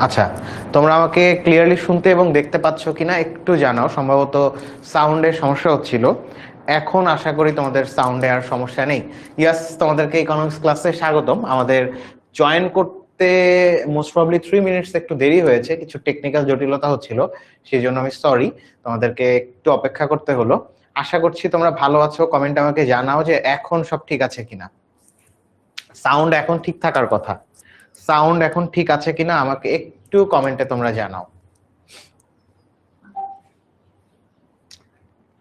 আচ্ছা, তোমরা আমাকে ক্লিয়ারলি শুনতে এবং দেখতে পাচ্ছ কিনা একটু জানাও। সম্ভবত সাউন্ডের সমস্যা হচ্ছিল। এখন আশা করি তোমাদের সাউন্ডে আর সমস্যা নেই। ইয়াস, তোমাদেরকে ইকোনমিক্স ক্লাসে স্বাগতম। আমাদের জয়েন করতে মোস্ট প্রবলি 3 মিনিটস একটু দেরি হয়েছে, কিছু টেকনিক্যাল জটিলতা হচ্ছিল, সেই জন্য আমি সরি। তোমাদেরকে একটু অপেক্ষা করতে হলো। আশা করছি তোমরা ভালো আছো। কমেন্ট আমাকে জানাও যে এখন সব ঠিক আছে কিনা। সাউন্ড এখন ঠিক থাকার কথা। সাউন্ড এখন ঠিক আছে কিনা আমাকে একটু কমেন্টে তোমরা জানাও।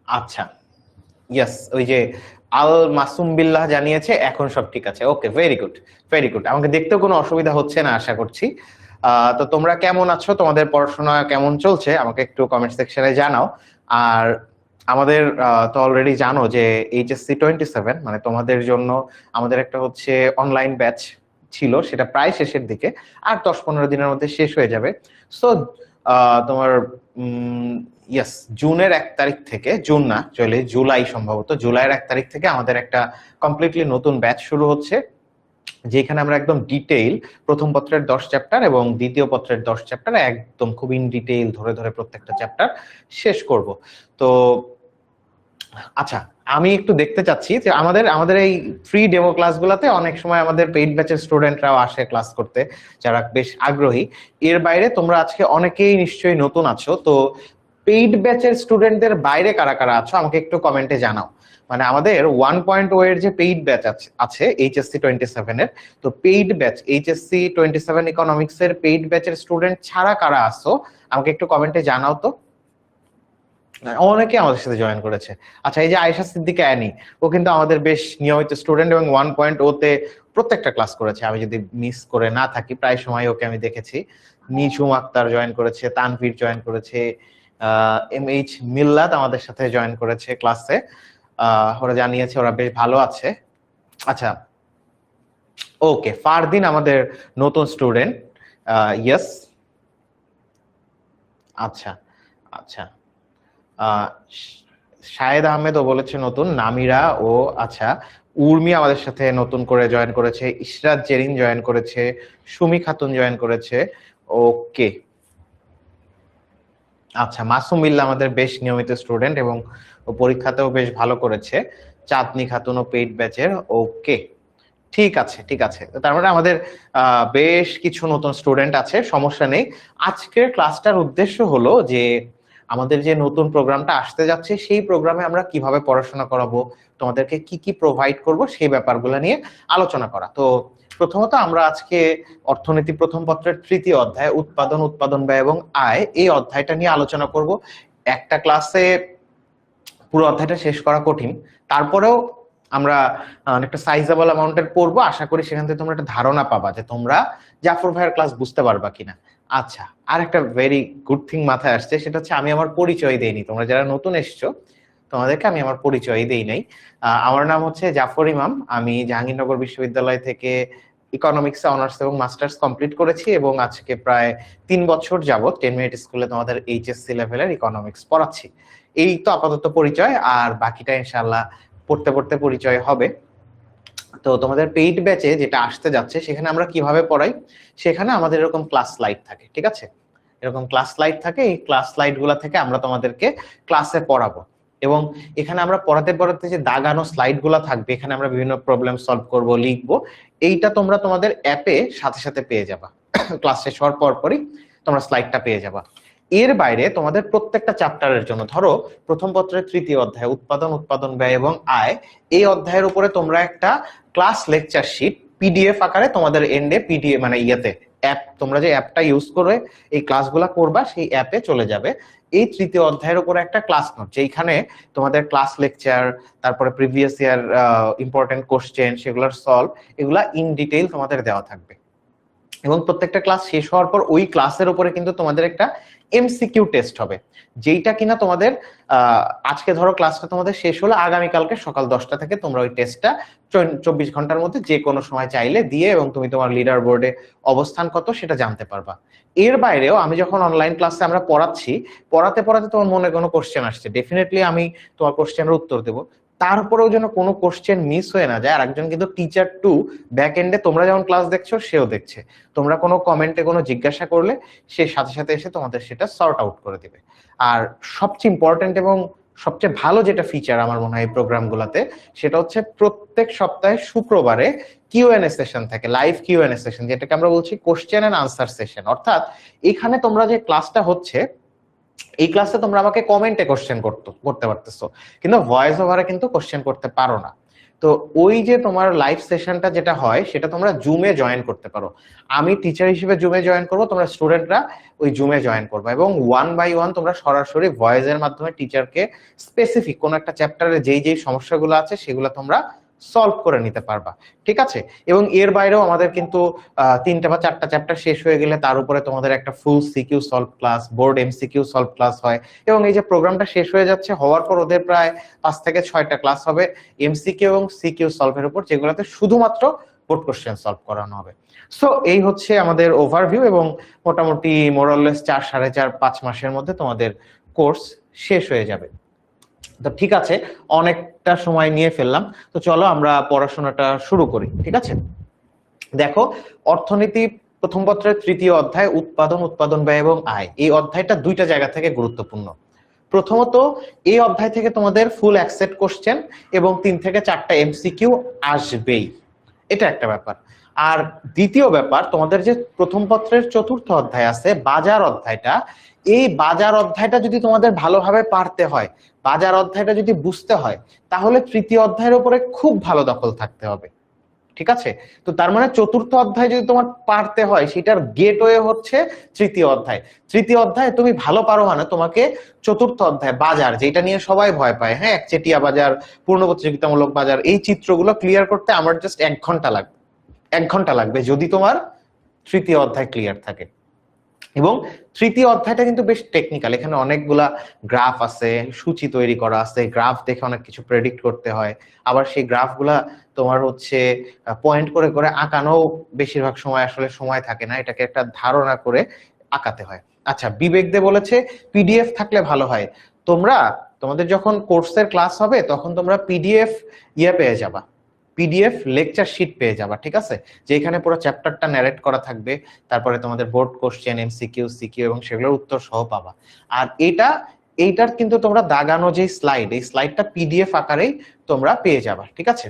আচ্ছা, ইয়েস, ওই যে আল মাসুম বিল্লাহ জানিয়েছে এখন সব ঠিক আছে। ওকে, ভেরি গুড, ভেরি গুড। আমাকে দেখতেও কোনো অসুবিধা হচ্ছে না আশা করছি। তো তোমরা কেমন আছো, তোমাদের পড়াশোনা কেমন চলছে আমাকে একটু কমেন্ট সেকশনে জানাও। আর আমাদের তো অলরেডি জানো যে HSC 27 মানে তোমাদের জন্য আমাদের একটা হচ্ছে অনলাইন ব্যাচ ছিল, সেটা প্রায় শেষের দিকে, আর 10-15 দিনের মধ্যে শেষ হয়ে যাবে। সো তোমার ইয়েস, জুনের 1 তারিখ থেকে, জুন না চলে জুলাই, সম্ভবত জুলাইয়ের 1 তারিখ থেকে আমাদের একটা কমপ্লিটলি নতুন ব্যাচ শুরু হচ্ছে, যেখানে আমরা একদম ডিটেইল প্রথম পত্রের 10 চ্যাপ্টার এবং দ্বিতীয় পত্রের 10 চ্যাপ্টার একদম খুব ইন ডিটেইল ধরে ধরে প্রত্যেকটা চ্যাপ্টার শেষ করব। তো আচ্ছা, আমি একটু দেখতে চাচ্ছি যে আমাদের আমাদের এই ফ্রি ডেমো ক্লাসগুলোতে অনেক সময় আমাদের পেইড ব্যাচের স্টুডেন্টরাও আসে ক্লাস করতে, যারা বেশ আগ্রহী। এর বাইরে তোমরা আজকে অনেকেই নিশ্চয়ই নতুন আছো, তো পেইড ব্যাচের স্টুডেন্টদের বাইরে কারা কারা আছো আমাকে একটু কমেন্টে জানাও। মানে আমাদের 1.0 এর যে পেইড ব্যাচ আছে HSC 27 এর, তো পেইড ব্যাচ HSC 27 ইকোনমিক্স এর পেইড ব্যাচের স্টুডেন্ট ছাড়া কারা আসো আমাকে একটু কমেন্টে জানাও তো। অনেকে আমাদের সাথে জয়েন করেছে। আচ্ছা, এই যে আয়েশা সিদ্দিকা অ্যানি, ও কিন্তু আমাদের বেশ নিয়মিত স্টুডেন্ট এবং 1.0 তে প্রত্যেকটা ক্লাস করেছে। আমি যদি মিস করে না থাকি, প্রায় সময় ওকে আমি দেখেছি। নিঝুম আক্তার জয়েন করেছে, তানভীর জয়েন করেছে, MH মিল্লাত আমাদের সাথে জয়েন করেছে ক্লাসে। ওরা জানিয়েছে ওরা বেশ ভালো আছে। আচ্ছা, ওকে, ফারদিন আমাদের নতুন স্টুডেন্ট। ইয়েস, আচ্ছা আচ্ছা। শাহেদ আহমেদ ও বলেছে নতুন, নামিরা ও আচ্ছা, উর্মি আমাদের সাথে নতুন করে জয়েন করেছে, ইশরাত জেরিন জয়েন করেছে, সুমি খাতুন জয়েন করেছে। ওকে, আচ্ছা, মাসুম বিল্লাহ আমাদের বেশ নিয়মিত স্টুডেন্ট এবং ও পরীক্ষাতেও বেশ ভালো করেছে। চাঁদনি খাতুন ও পেইড ব্যাচের। ওকে, ঠিক আছে ঠিক আছে। তার মানে আমাদের বেশ কিছু নতুন স্টুডেন্ট আছে, সমস্যা নেই। আজকের ক্লাসটার উদ্দেশ্য হলো যে আমাদের যে নতুন প্রোগ্রামটা আসতে যাচ্ছে সেই প্রোগ্রামে আমরা কিভাবে পড়াশোনা করাবো, তোমাদেরকে কি কি প্রোভাইড করব সেই ব্যাপারগুলো নিয়ে আলোচনা করা। তো প্রথমত আমরা আজকে অর্থনীতি প্রথম পত্রের 3য় অধ্যায় উৎপাদন, উৎপাদন ব্যয় এবং আয়, এই অধ্যায়টা নিয়ে আলোচনা করব। একটা ক্লাসে পুরো অধ্যায়টা শেষ করা কঠিন, তারপরেও আমরা অনেকটা সাইজেবল অ্যামাউন্টের পড়বো। আশা করি সেখান থেকে তোমরা একটা ধারণা পাবা যে তোমরা জাফর ভাইয়ের ক্লাস বুঝতে পারবা কিনা। আচ্ছা, আর একটা ভেরি গুড থিং মাথায় আসছে, সেটা হচ্ছে আমি আমার পরিচয় দেইনি। তোমরা যারা নতুন এসছো তোমাদেরকে আমি আমার পরিচয় দেই নাই। আমার নাম হচ্ছে জাফর ইমাম। আমি জাহাঙ্গীরনগর বিশ্ববিদ্যালয় থেকে ইকোনমিক্সে অনার্স এবং মাস্টার্স কমপ্লিট করেছি এবং আজকে প্রায় 3 বছর যাবত 10 মিনিট স্কুলে তোমাদের HSC লেভেলের ইকোনমিক্স পড়াচ্ছি। এই তো আপাতত পরিচয়, আর বাকিটা ইনশাআল্লাহ পড়তে পড়তে পরিচয় হবে। তো তোমাদের পেইড ব্যাচে যেটা আসতে যাচ্ছে সেখানে আমরা কিভাবে পড়াই, সেখানে আমাদের এরকম ক্লাস স্লাইড থাকে, ঠিক আছে? এরকম ক্লাস স্লাইড থাকে, এই ক্লাস স্লাইড গুলা থেকে আমরা তোমাদেরকে ক্লাসে পড়াবো। এবং এখানে আমরা পড়াতে পড়াতে যে দাগানো স্লাইড গুলা থাকবে, এখানে আমরা বিভিন্ন প্রবলেম সলভ করব, লিখবো। এইটা তোমরা তোমাদের অ্যাপে সাথে সাথে পেয়ে যাবা। ক্লাস শেষ হওয়ার পরপরই তোমরা স্লাইডটা পেয়ে যাবা। এর বাইরে তোমাদের প্রত্যেকটা চ্যাপ্টারের জন্য, ধরো প্রথম পত্রের 3য় অধ্যায় উৎপাদন, উৎপাদন ব্যয় এবং আয়, এই অধ্যায়ের উপরে তোমরা একটা ক্লাস লেকচার শিট PDF আকারে তোমাদের এন্ডে PDF মানে ইয়েতে অ্যাপ, তোমরা যে অ্যাপটা ইউজ করে এই ক্লাসগুলা করবা সেই অ্যাপে চলে যাবে। এই 3য় অধ্যায়ের উপরে একটা ক্লাস নোট, যেখানে তোমাদের ক্লাস লেকচার, তারপরে প্রিভিয়াস ইয়ার ইম্পর্টেন্ট কোশ্চেন, সেগুলোর সলভ, এগুলা ইন ডিটেইল তোমাদের দেওয়া থাকবে। এবং প্রত্যেকটা ক্লাস শেষ হওয়ার পর ওই ক্লাসের উপরে কিন্তু তোমাদের একটা MCQ টেস্ট হবে, যেইটা কিনা তোমাদের আজকে ধরো ক্লাসটা তোমাদের শেষ হলো, আগামীকালকে সকাল 10টা থেকে তোমরা ওই টেস্টটা 24 ঘন্টার মধ্যে যে কোনো সময় চাইলে দিয়ে এবং তুমি তোমার লিডার বোর্ডে অবস্থান কত সেটা জানতে পারবা। এর বাইরেও আমি যখন অনলাইন ক্লাসে আমরা পড়াচ্ছি, পড়াতে পড়াতে তোমার মনে কোনো কোশ্চেন আসছে, ডেফিনেটলি আমি তোমার কোশ্চেনের উত্তর দেবো। তারপরেও যেন কোনো কোশ্চেন মিস হয়ে না যায়। আর একজন কিন্তু টিচার টু, ব্যাক এন্ডে তোমরা যেমন ক্লাস দেখছো সেও দেখছে, তোমরা কোনো কমেন্টে কোনো জিজ্ঞাসা করলে সে সাথে সাথে এসে তোমাদের সেটা সর্ট আউট করে দিবে। আর সবচেয়ে ইম্পর্টেন্ট এবং সবচেয়ে ভালো যেটা ফিচার আমার মনে হয় এই প্রোগ্রামগুলোতে, সেটা হচ্ছে প্রত্যেক সপ্তাহে শুক্রবারে কিউএনএ সেশন থাকে, লাইভ কিউএনএ সেশন, যেটাকে আমরা বলছি কোশ্চেন এন্ড আনসার সেশন। অর্থাৎ এখানে তোমরা যে ক্লাসটা হচ্ছে, এই ক্লাসে তোমরা আমাকে কমেন্টে কোশ্চেন করতে পারতেছো, কিন্তু ভয়েস ওভারে কিন্তু কোশ্চেন করতে পারো না। তো ওই যে তোমার লাইভ সেশনটা যেটা হয় সেটা তোমরা জুমে জয়েন করতে পারো। আমি টিচার হিসেবে জুমে জয়েন করবো, তোমরা স্টুডেন্টরা ওই জুমে জয়েন করবে, এবং 1 by 1 তোমরা সরাসরি ভয়েসের মাধ্যমে টিচারকে স্পেসিফিক কোন একটা চ্যাপ্টারে যেই যেই সমস্যাগুলো আছে সেগুলো তোমরা সলভ করে নিতে পারবা, ঠিক আছে? এবং এর বাইরেও আমাদের কিন্তু 3টা বা 4টা চ্যাপ্টার শেষ হয়ে গেলে তার উপরে তোমাদের একটা full CQ solve class, board MCQ solve class হয়। এবং এই যে প্রোগ্রামটা শেষ হয়ে যাচ্ছে, হওয়ার পর ওদের প্রায় 5 থেকে 6টা ক্লাস হবে এমসিকিউ এবং সিকিউ সলভের উপর, যেগুলোতে শুধুমাত্র বোর্ড কোশ্চেন সলভ করানো হবে। সো এই হচ্ছে আমাদের ওভারভিউ, এবং মোটামুটি মোরাললেস 4, 4.5 মাসের মধ্যে তোমাদের কোর্স শেষ হয়ে যাবে। তো ঠিক আছে, অনেকটা সময় নিয়ে ফেললাম, তো চলো আমরা পড়াশোনাটা শুরু করি, ঠিক আছে? দেখো, অর্থনীতি প্রথম পত্রের 3য় অধ্যায় উৎপাদন, উৎপাদন ব্যয় এবং আয়, এই অধ্যায়টা 2টা জায়গা থেকে গুরুত্বপূর্ণ। প্রথমত, এই অধ্যায় থেকে তোমাদের ফুল অ্যাকসেপ্ট কোশ্চেন এবং 3 থেকে 4টা এমসিকিউ আসবেই, এটা একটা ব্যাপার। আর দ্বিতীয় ব্যাপার, তোমাদের যে প্রথম পত্রের 4র্থ অধ্যায় আছে বাজার অধ্যায়টা, এই বাজার অধ্যায়টা যদি তোমাদের ভালোভাবে পারতে হয়, বাজার অধ্যায়টা যদি বুঝতে হয়, তাহলে 3য় অধ্যায়ের উপরে খুব ভালো দখল থাকতে হবে, ঠিক আছে? তো তার মানে 4র্থ অধ্যায় যদি তোমার পারতে হয়, সেটার গেটওয়ে হচ্ছে 3য় অধ্যায়। 3য় অধ্যায় তুমি ভালো পারো মানে তোমাকে 4র্থ অধ্যায় বাজার, যেটা নিয়ে সবাই ভয় পায়, হ্যাঁ, একচেটিয়া বাজার, পূর্ণ প্রতিযোগিতামূলক বাজার, এই চিত্রগুলো ক্লিয়ার করতে আমার জাস্ট 1 ঘন্টা লাগবে, 1 ঘন্টা লাগবে যদি তোমার 3য় অধ্যায় ক্লিয়ার থাকে। এবং 3য় অধ্যায়টা কিন্তু বেশ টেকনিক্যাল, এখানে অনেকগুলা গ্রাফ আছে, সূচি তৈরি করা আছে, গ্রাফ দেখে অনেক কিছু প্রেডিক্ট করতে হয়, আবার সেই গ্রাফগুলা তোমার হচ্ছে পয়েন্ট করে করে আঁকানো বেশিরভাগ সময় আসলে সময় থাকে না, এটাকে একটা ধারণা করে আঁকাতে হয়। আচ্ছা, বিবেক দে বলেছে পিডিএফ থাকলে ভালো হয়। তোমাদের যখন কোর্সের ক্লাস হবে তখন তোমরা পিডিএফ পেয়ে যাবা, পিডিএফ লেকচার শিট পেয়ে যাবা, ঠিক আছে? যেখানে পুরো চ্যাপ্টারটা ন্যারেট করা থাকবে, তারপরে তোমাদের বোর্ড কোশ্চেন, এমসিকিউ, সিকিউ এবং সেগুলোর উত্তর সহ পাবা। আর এইটার কিন্তু তোমরা দাগানো যে স্লাইড, এই স্লাইডটা পিডিএফ আকারেই তোমরা পেয়ে যাবা, ঠিক আছে?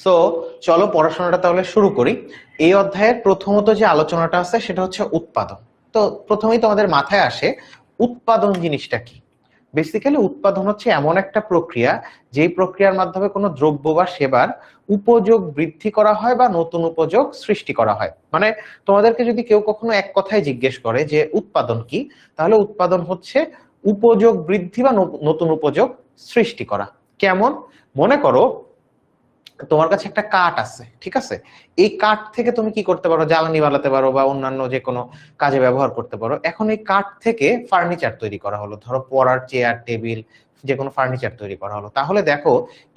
সো চলো পড়াশোনাটা তাহলে শুরু করি। এই অধ্যায়ের প্রথমত যে আলোচনাটা আছে সেটা হচ্ছে উৎপাদন। তো প্রথমেই তোমাদের মাথায় আসে উৎপাদন জিনিসটা কি। বেসিক্যালি উৎপাদন হচ্ছে এমন একটা প্রক্রিয়া, যেই প্রক্রিয়ার মাধ্যমে কোনো দ্রব্য বা সেবার উপযোগ বৃদ্ধি করা হয় বা নতুন উপযোগ সৃষ্টি করা হয়। মানে তোমাদেরকে যদি কেউ কখনো এক কথায় জিজ্ঞেস করে যে উৎপাদন কি, তাহলে উৎপাদন হচ্ছে উপযোগ বৃদ্ধি বা নতুন উপযোগ সৃষ্টি করা। কেমন? মনে করো তোমার কাছে একটা কাঠ আছে, ঠিক আছে? এই কাঠ থেকে তুমি কি করতে পারো, জ্বালানি বানাতে পারো বা অন্যান্য যে কোনো কাজে ব্যবহার করতে পারো। এখন এই কাঠ থেকে ফার্নিচার তৈরি করা হলো, ধরো পড়ার চেয়ার, টেবিল, যে কোনো ফার্নিচার তৈরি করা হলো। তাহলে দেখো,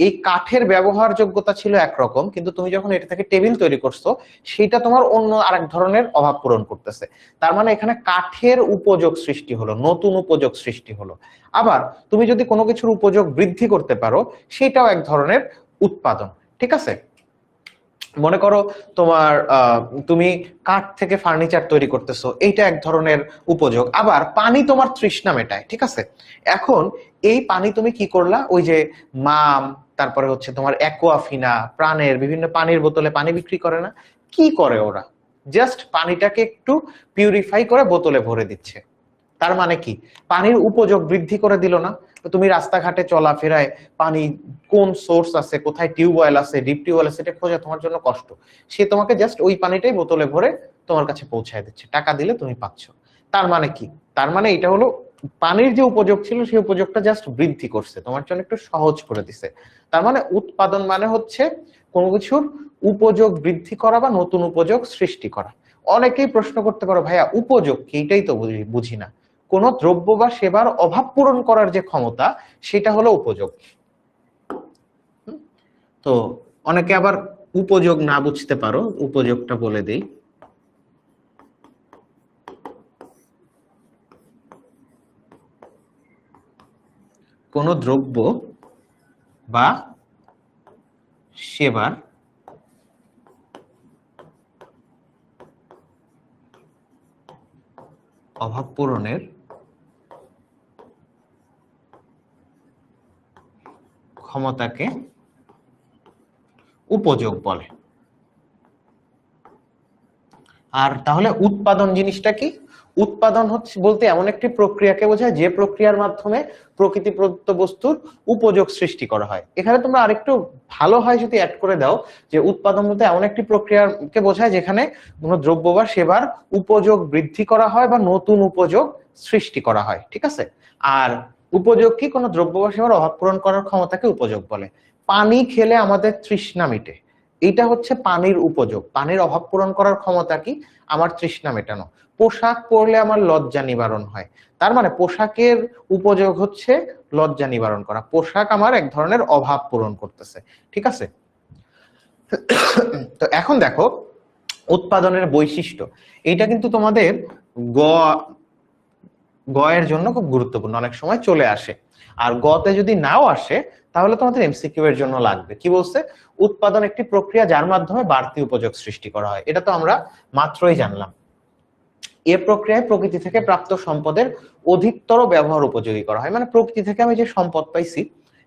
এই কাঠের ব্যবহারযোগ্যতা ছিল একরকম, কিন্তু তুমি যখন এটা থেকে টেবিল তৈরি করছো, সেটা তোমার অন্য আরেক ধরনের অভাব পূরণ করতেছে। তার মানে এখানে কাঠের উপযোগ সৃষ্টি হলো, নতুন উপযোগ সৃষ্টি হলো। আবার তুমি যদি কোনো কিছুর উপযোগ বৃদ্ধি করতে পারো, সেটাও এক ধরনের উৎপাদন, ঠিক আছে? মনে করো তোমার তুমি কাঠ থেকে ফার্নিচার তৈরি করতেছো, এইটা এক ধরনের উপযোগ। আবার পানি তোমার তৃষ্ণা মেটায়, ঠিক আছে? এখন এই পানি তুমি কি করলা, ওই যে মাম, তারপরে হচ্ছে তোমার অ্যাকোয়াফিনা, প্রাণের বিভিন্ন পানির বোতলে পানি বিক্রি করে না, কি করে ওরা? জাস্ট পানিটাকে একটু পিউরিফাই করে বোতলে ভরে দিচ্ছে। তার মানে কি, পানির উপযোগ বৃদ্ধি করে দিল না? তুমি রাস্তাঘাটে চলাফেরায় পানি কোন সোর্স আছে, কোথায় টিউবওয়েল আছে, ডিপ টিউবওয়েল আছে, এটা খোঁজা তোমার জন্য কষ্ট। সে তোমাকে জাস্ট ওই পানিটাই বোতলে ভরে তোমার কাছে পৌঁছায় দিচ্ছে, টাকা দিলে তুমি পাচ্ছ। তার মানে কি? তার মানে এটা হলো পানির যে উপযোগ ছিল সেই উপযোগটা জাস্ট বৃদ্ধি করছে, তোমার জন্য একটু সহজ করে দিছে। তার মানে উৎপাদন মানে হচ্ছে কোনো কিছুর উপযোগ বৃদ্ধি করা বা নতুন উপযোগ সৃষ্টি করা। অনেকেই প্রশ্ন করতে পারো, ভাইয়া উপযোগ কি? এটাই তো বুঝি না। কোন দ্রব্য বা সেবার অভাব পূরণ করার যে ক্ষমতা, সেটা হলো উপযোগ। তো অনেকে আবার উপযোগ না বুঝতে পারো, উপযোগটা বলে দেই। কোনো দ্রব্য বা সেবার অভাব পূরণের ক্ষমতাকে উপযোগ বলে। আর তাহলে উৎপাদন জিনিসটা কি? উৎপাদন হচ্ছে বলতে এমন একটি প্রক্রিয়াকে বোঝায় যে প্রক্রিয়ার মাধ্যমে প্রকৃতি প্রদত্ত বস্তুর উপযোগ সৃষ্টি করা হয়। এখানে তোমরা আরেকটু ভালো হয় যদি অ্যাড করে দাও যে উৎপাদন বলতে এমন একটি প্রক্রিয়াকে বোঝায় যেখানে কোনো দ্রব্য বা সেবার উপযোগ বৃদ্ধি করা হয় বা নতুন উপযোগ সৃষ্টি করা হয়, ঠিক আছে? আর উপযোগ কি? কোনো দ্রব্য বা সেবার অভাব পূরণ করার ক্ষমতাকে উপযোগ বলে। পানি খেলে আমাদের তৃষ্ণা মিটে, এটা হচ্ছে পানির উপযোগ। পানির অভাব পূরণ করার ক্ষমতা কি? আমার তৃষ্ণা মেটানো। পোশাক পরলে আমার লজ্জা নিবারণ হয়, তার মানে পোশাকের উপযোগ হচ্ছে লজ্জা নিবারণ করা। পোশাক আমার এক ধরনের অভাব পূরণ করতেছে, ঠিক আছে? তো এখন দেখো উৎপাদনের বৈশিষ্ট্য, এটা কিন্তু তোমাদের গ এর জন্য খুব গুরুত্বপূর্ণ, অনেক সময় চলে আসে। আর গতে যদি নাও আসে তাহলে তোমাদের এমসিকিউ এর জন্য লাগবে। কি বলছে? উৎপাদন একটি প্রক্রিয়া যার মাধ্যমে বাড়তি উপযোগ সৃষ্টি করা হয়। এটা তো আমরা মাত্রই জানলাম। এ প্রক্রিয়ায় প্রকৃতি থেকে প্রাপ্ত সম্পদের অধিকতর ব্যবহার উপযোগী করা হয়, মানে প্রকৃতি থেকে আমি যে সম্পদ পাইছি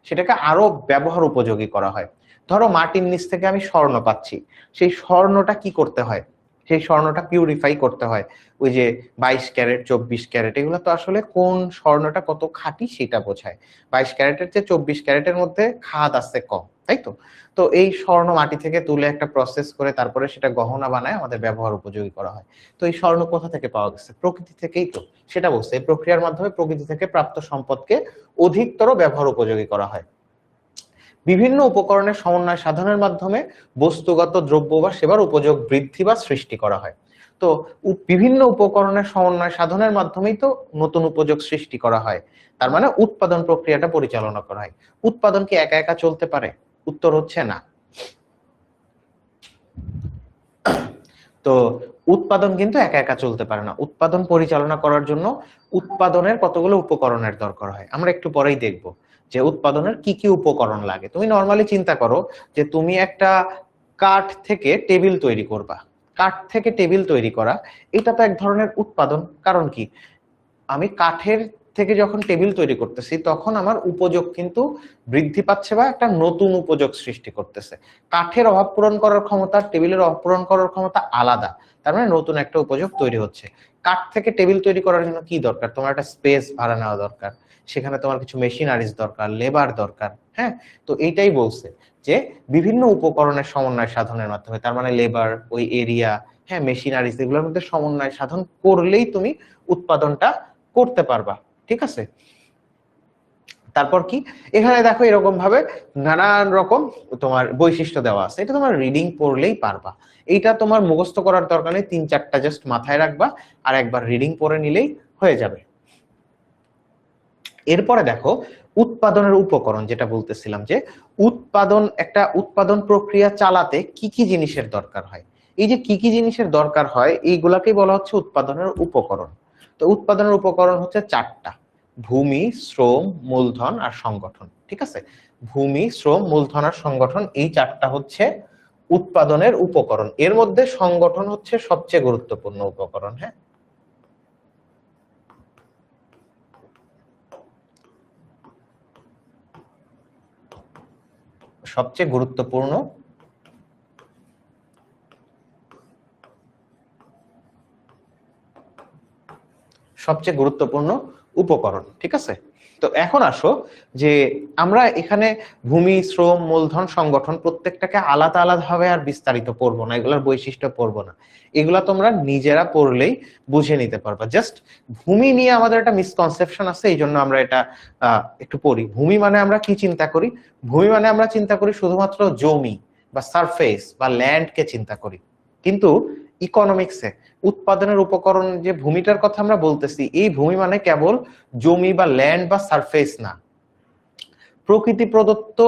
সেটাকে আরো ব্যবহার উপযোগী করা হয়। ধরো মাটির নিচ থেকে আমি স্বর্ণ পাচ্ছি, সেই স্বর্ণটা কি করতে হয়? সেই স্বর্ণটা পিউরিফাই করতে হয়। ওই যে 22 ক্যারেট 24 ক্যারেট, এগুলো তো আসলে কোন স্বর্ণটা কত খাঁটি সেটা বোঝায়। 22 ক্যারেটের চেয়ে 24 ক্যারেটের মধ্যে খাদ আছে কম, তাই তো? তো এই স্বর্ণ মাটি থেকে তুলে একটা প্রসেস করে তারপরে সেটা গহনা বানায় আমাদের ব্যবহার উপযোগী করা হয়। তো এই স্বর্ণ কোথা থেকে পাওয়া গেছে? প্রকৃতি থেকেই তো। সেটা বলছে এই প্রক্রিয়ার মাধ্যমে প্রকৃতি থেকে প্রাপ্ত সম্পদকে অধিকতর ব্যবহার উপযোগী করা হয়। বিভিন্ন উপকরণের সমন্বয় সাধনের মাধ্যমে বস্তুগত দ্রব্য বা সেবার উপযোগ বৃদ্ধি বা সৃষ্টি করা হয়। তো বিভিন্ন উপকরণের সমন্বয় সাধনের মাধ্যমেই তো নতুন উপযোগ সৃষ্টি করা হয়। তার মানে উৎপাদন প্রক্রিয়াটা পরিচালনা করা হয়। উৎপাদন কি একা একা চলতে পারে? উত্তর হচ্ছে না। তো উৎপাদন কিন্তু একা একা চলতে পারে না। উৎপাদন পরিচালনা করার জন্য উৎপাদনের কতগুলো উপকরণের দরকার হয়, আমরা একটু পরেই দেখব যে উৎপাদনের কি কি উপকরণ লাগে। তুমি নরমালি চিন্তা করো যে তুমি একটা কাঠ থেকে টেবিল তৈরি করবা। কাঠ থেকে টেবিল তৈরি করা, এটা তো এক ধরনের উৎপাদন। কারণ কি? আমি কাঠের থেকে যখন টেবিল তৈরি করতেছি তখন আমার উপযোগ কিন্তু বৃদ্ধি পাচ্ছে বা একটা নতুন উপযোগ সৃষ্টি করতেছে। কাঠের অভাব পূরণ করার ক্ষমতা, টেবিলের অভাব পূরণ করার ক্ষমতা আলাদা, তার মানে নতুন একটা উপযোগ তৈরি হচ্ছে। কাঠ থেকে টেবিল তৈরি করার জন্য কি দরকার? তোমার একটা স্পেস ভাড়া নেওয়া দরকার, সেখানে তোমার কিছু মেশিনারিজ দরকার, লেবার দরকার। হ্যাঁ, তো এইটাই বলছে যে বিভিন্ন উপকরণের সমন্বয় সাধনের মাধ্যমে, তার মানে লেবার, ওই এরিয়া, হ্যাঁ, মেশিনারিজ, এগুলোর মধ্যে সমন্বয় সাধন করলেই তুমি উৎপাদনটা করতে পারবা, ঠিক আছে? তারপর কি? এখানে দেখো এরকম ভাবে নানান রকম তোমার বৈশিষ্ট্য দেওয়া আছে, এটা তোমার রিডিং পড়লেই পারবা। এইটা তোমার মুখস্থ করার দরকার নেই, 3-4টা জাস্ট মাথায় রাখবা আর একবার রিডিং পড়ে নিলেই হয়ে যাবে। এরপরে দেখো উৎপাদনের উপকরণ, যেটা বলতেছিলাম যে একটা উৎপাদন প্রক্রিয়া চালাতে কি কি জিনিসের দরকার হয়। এই যে কি কি জিনিসের দরকার হয় এইগুলাকেই বলা হচ্ছে উৎপাদনের উপকরণ। তো উৎপাদনের উপকরণ হচ্ছে 4টা: ভূমি, শ্রম, মূলধন আর সংগঠন, ঠিক আছে? ভূমি, শ্রম, মূলধন আর সংগঠন, এই 4টা হচ্ছে উৎপাদনের উপকরণ। এর মধ্যে সংগঠন হচ্ছে সবচেয়ে গুরুত্বপূর্ণ উপকরণ। হ্যাঁ, সবচেয়ে গুরুত্বপূর্ণ উপকরণ, ঠিক আছে? তো এখন আসো যে আমরা এখানে ভূমি, শ্রম, মূলধন, সংগঠন প্রত্যেকটাকে আলাদা আলাদা ভাবে আর বিস্তারিত পড়বো না, এগুলোর বৈশিষ্ট্য পড়বো না। এগুলা তোমরা নিজেরা পড়লেই বুঝে নিতে পারবা। জাস্ট ভূমি নিয়ে আমাদের একটা মিসকনসেপশন আছে, এই জন্য আমরা এটা একটু পড়ি। ভূমি মানে আমরা কি চিন্তা করি? ভূমি মানে আমরা চিন্তা করি শুধুমাত্র জমি বা সারফেস বা ল্যান্ডকে চিন্তা করি। কিন্তু ইকোনমিক্সে উৎপাদনের উপকরণ যে ভূমিটার কথা আমরা বলতেছি, এই ভূমি মানে কেবল জমি বা ল্যান্ড বা সারফেস না, প্রকৃতি প্রদত্ত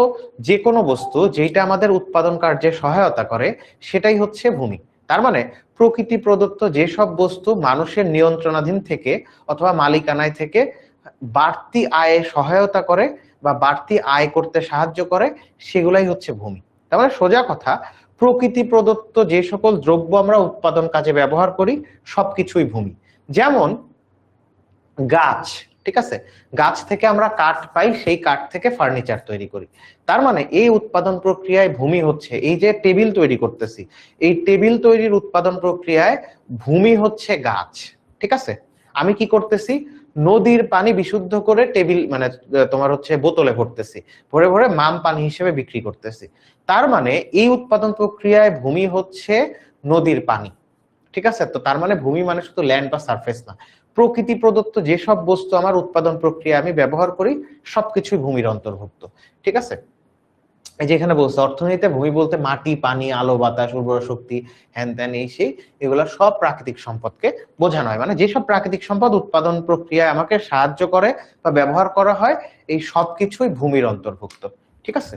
যে কোনো বস্তু যেটা আমাদের উৎপাদন কার্যে সহায়তা করে সেটাই হচ্ছে ভূমি। তার মানে প্রকৃতি প্রদত্ত যেসব বস্তু মানুষের নিয়ন্ত্রণাধীন থেকে অথবা মালিকানায় থেকে বাড়তি আয়ে সহায়তা করে বা বাড়তি আয় করতে সাহায্য করে, সেগুলাই হচ্ছে ভূমি। তার মানে সোজা কথা, প্রকৃতি প্রদত্ত যে সকল দ্রব্য আমরা উৎপাদন কাজে ব্যবহার করি সবকিছুই ভূমি। যেমন গাছ, ঠিক আছে, গাছ থেকে আমরা কাঠ পাই, সেই কাঠ থেকে ফার্নিচার তৈরি করি। তার মানে এই উৎপাদন প্রক্রিয়ায় ভূমি হচ্ছে, এই যে টেবিল তৈরি করতেছি, এই টেবিল তৈরির উৎপাদন প্রক্রিয়ায় ভূমি হচ্ছে গাছ। ঠিক আছে, আমি কি করতেছি, নদীর পানি বিশুদ্ধ করে টেবিল মানে তোমার হচ্ছে বোতলে ভরতেছি, ভরে ভরে মাম পানি হিসেবে বিক্রি করতেছি। তার মানে এই উৎপাদন প্রক্রিয়ায় ভূমি হচ্ছে নদীর পানি। ঠিক আছে, তো তার মানে ভূমি মানে শুধু ল্যান্ড বা সারফেস না, প্রকৃতি প্রদত্ত যেসব বস্তু আমার উৎপাদন প্রক্রিয়া আমি ব্যবহার করি সবকিছুই ভূমির অন্তর্ভুক্ত। ঠিক আছে, এই যে এখানে বলছে অর্থনীতিতে ভূমি বলতে মাটি, পানি, আলো, বাতাস, উর্বর শক্তি, হ্যান ত্যান, এই সেই, এগুলো সব প্রাকৃতিক সম্পদকে বোঝানো হয়। মানে যেসব প্রাকৃতিক সম্পদ উৎপাদন প্রক্রিয়ায় আমাকে সাহায্য করে বা ব্যবহার করা হয়, এই সবকিছুই ভূমির অন্তর্ভুক্ত। ঠিক আছে,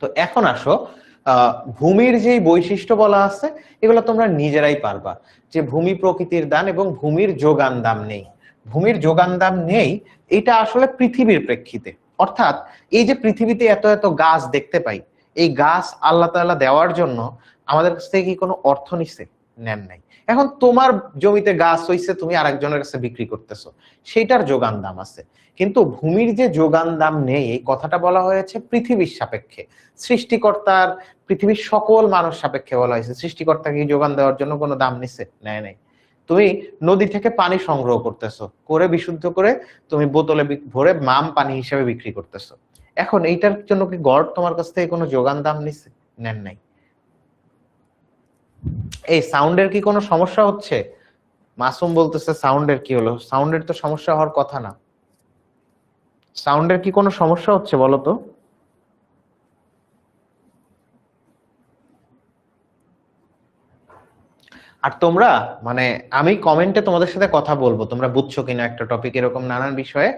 তো এখন আসো ভূমির যে বৈশিষ্ট্য বলা আছে এগুলো তোমরা নিজেরাই পারবা, যে ভূমি প্রকৃতির দান এবং ভূমির যোগান দাম নেই। ভূমির যোগান দাম নেই এটা আসলে পৃথিবীর প্রেক্ষিতে, অর্থাৎ এই যে পৃথিবীতে এত এত গাছ দেখতে পাই, এই গাছ আল্লাহ তাআলা দেওয়ার জন্য আমাদের কাছ থেকে কি কোনো অর্থ নিচ্ছে? নেন নাই। এখন তোমার জমিতে গাছ হইছে, তুমি আরেকজনের কাছে বিক্রি করতেছো, সেইটার যোগান দাম আছে। কিন্তু ভূমির যে যোগান দাম নেই, এই কথাটা বলা হয়েছে পৃথিবীর সাপেক্ষে, সৃষ্টিকর্তার, পৃথিবীর সকল মানুষ সাপেক্ষে বলা হয়েছে। সৃষ্টিকর্তাকে যোগান দেওয়ার জন্য কোনো দাম নিছে? নেয় নাই। তুমি নদী থেকে পানি সংগ্রহ করতেছো, করে বিশুদ্ধ করে তুমি বোতলে ভরে মাম পানি হিসেবে বিক্রি করতেছো। এখন এইটার জন্য কি গড় তোমার কাছ থেকে কোনো যোগান দাম নিছে? নেন নাই। এই সাউন্ডের কি কোনো সমস্যা হচ্ছে? মাসুম বলতেছে সাউন্ডের কি হলো? সাউন্ডের তো সমস্যা হওয়ার কথা না। সাউন্ডের কি কোনো সমস্যা হচ্ছে বলো তো? আর তোমরা মানে আমি কমেন্টে তোমাদের সাথে কথা বলবো, তোমরা বুঝছো কিনা একটা টপিক, এরকম নানান বিষয়ে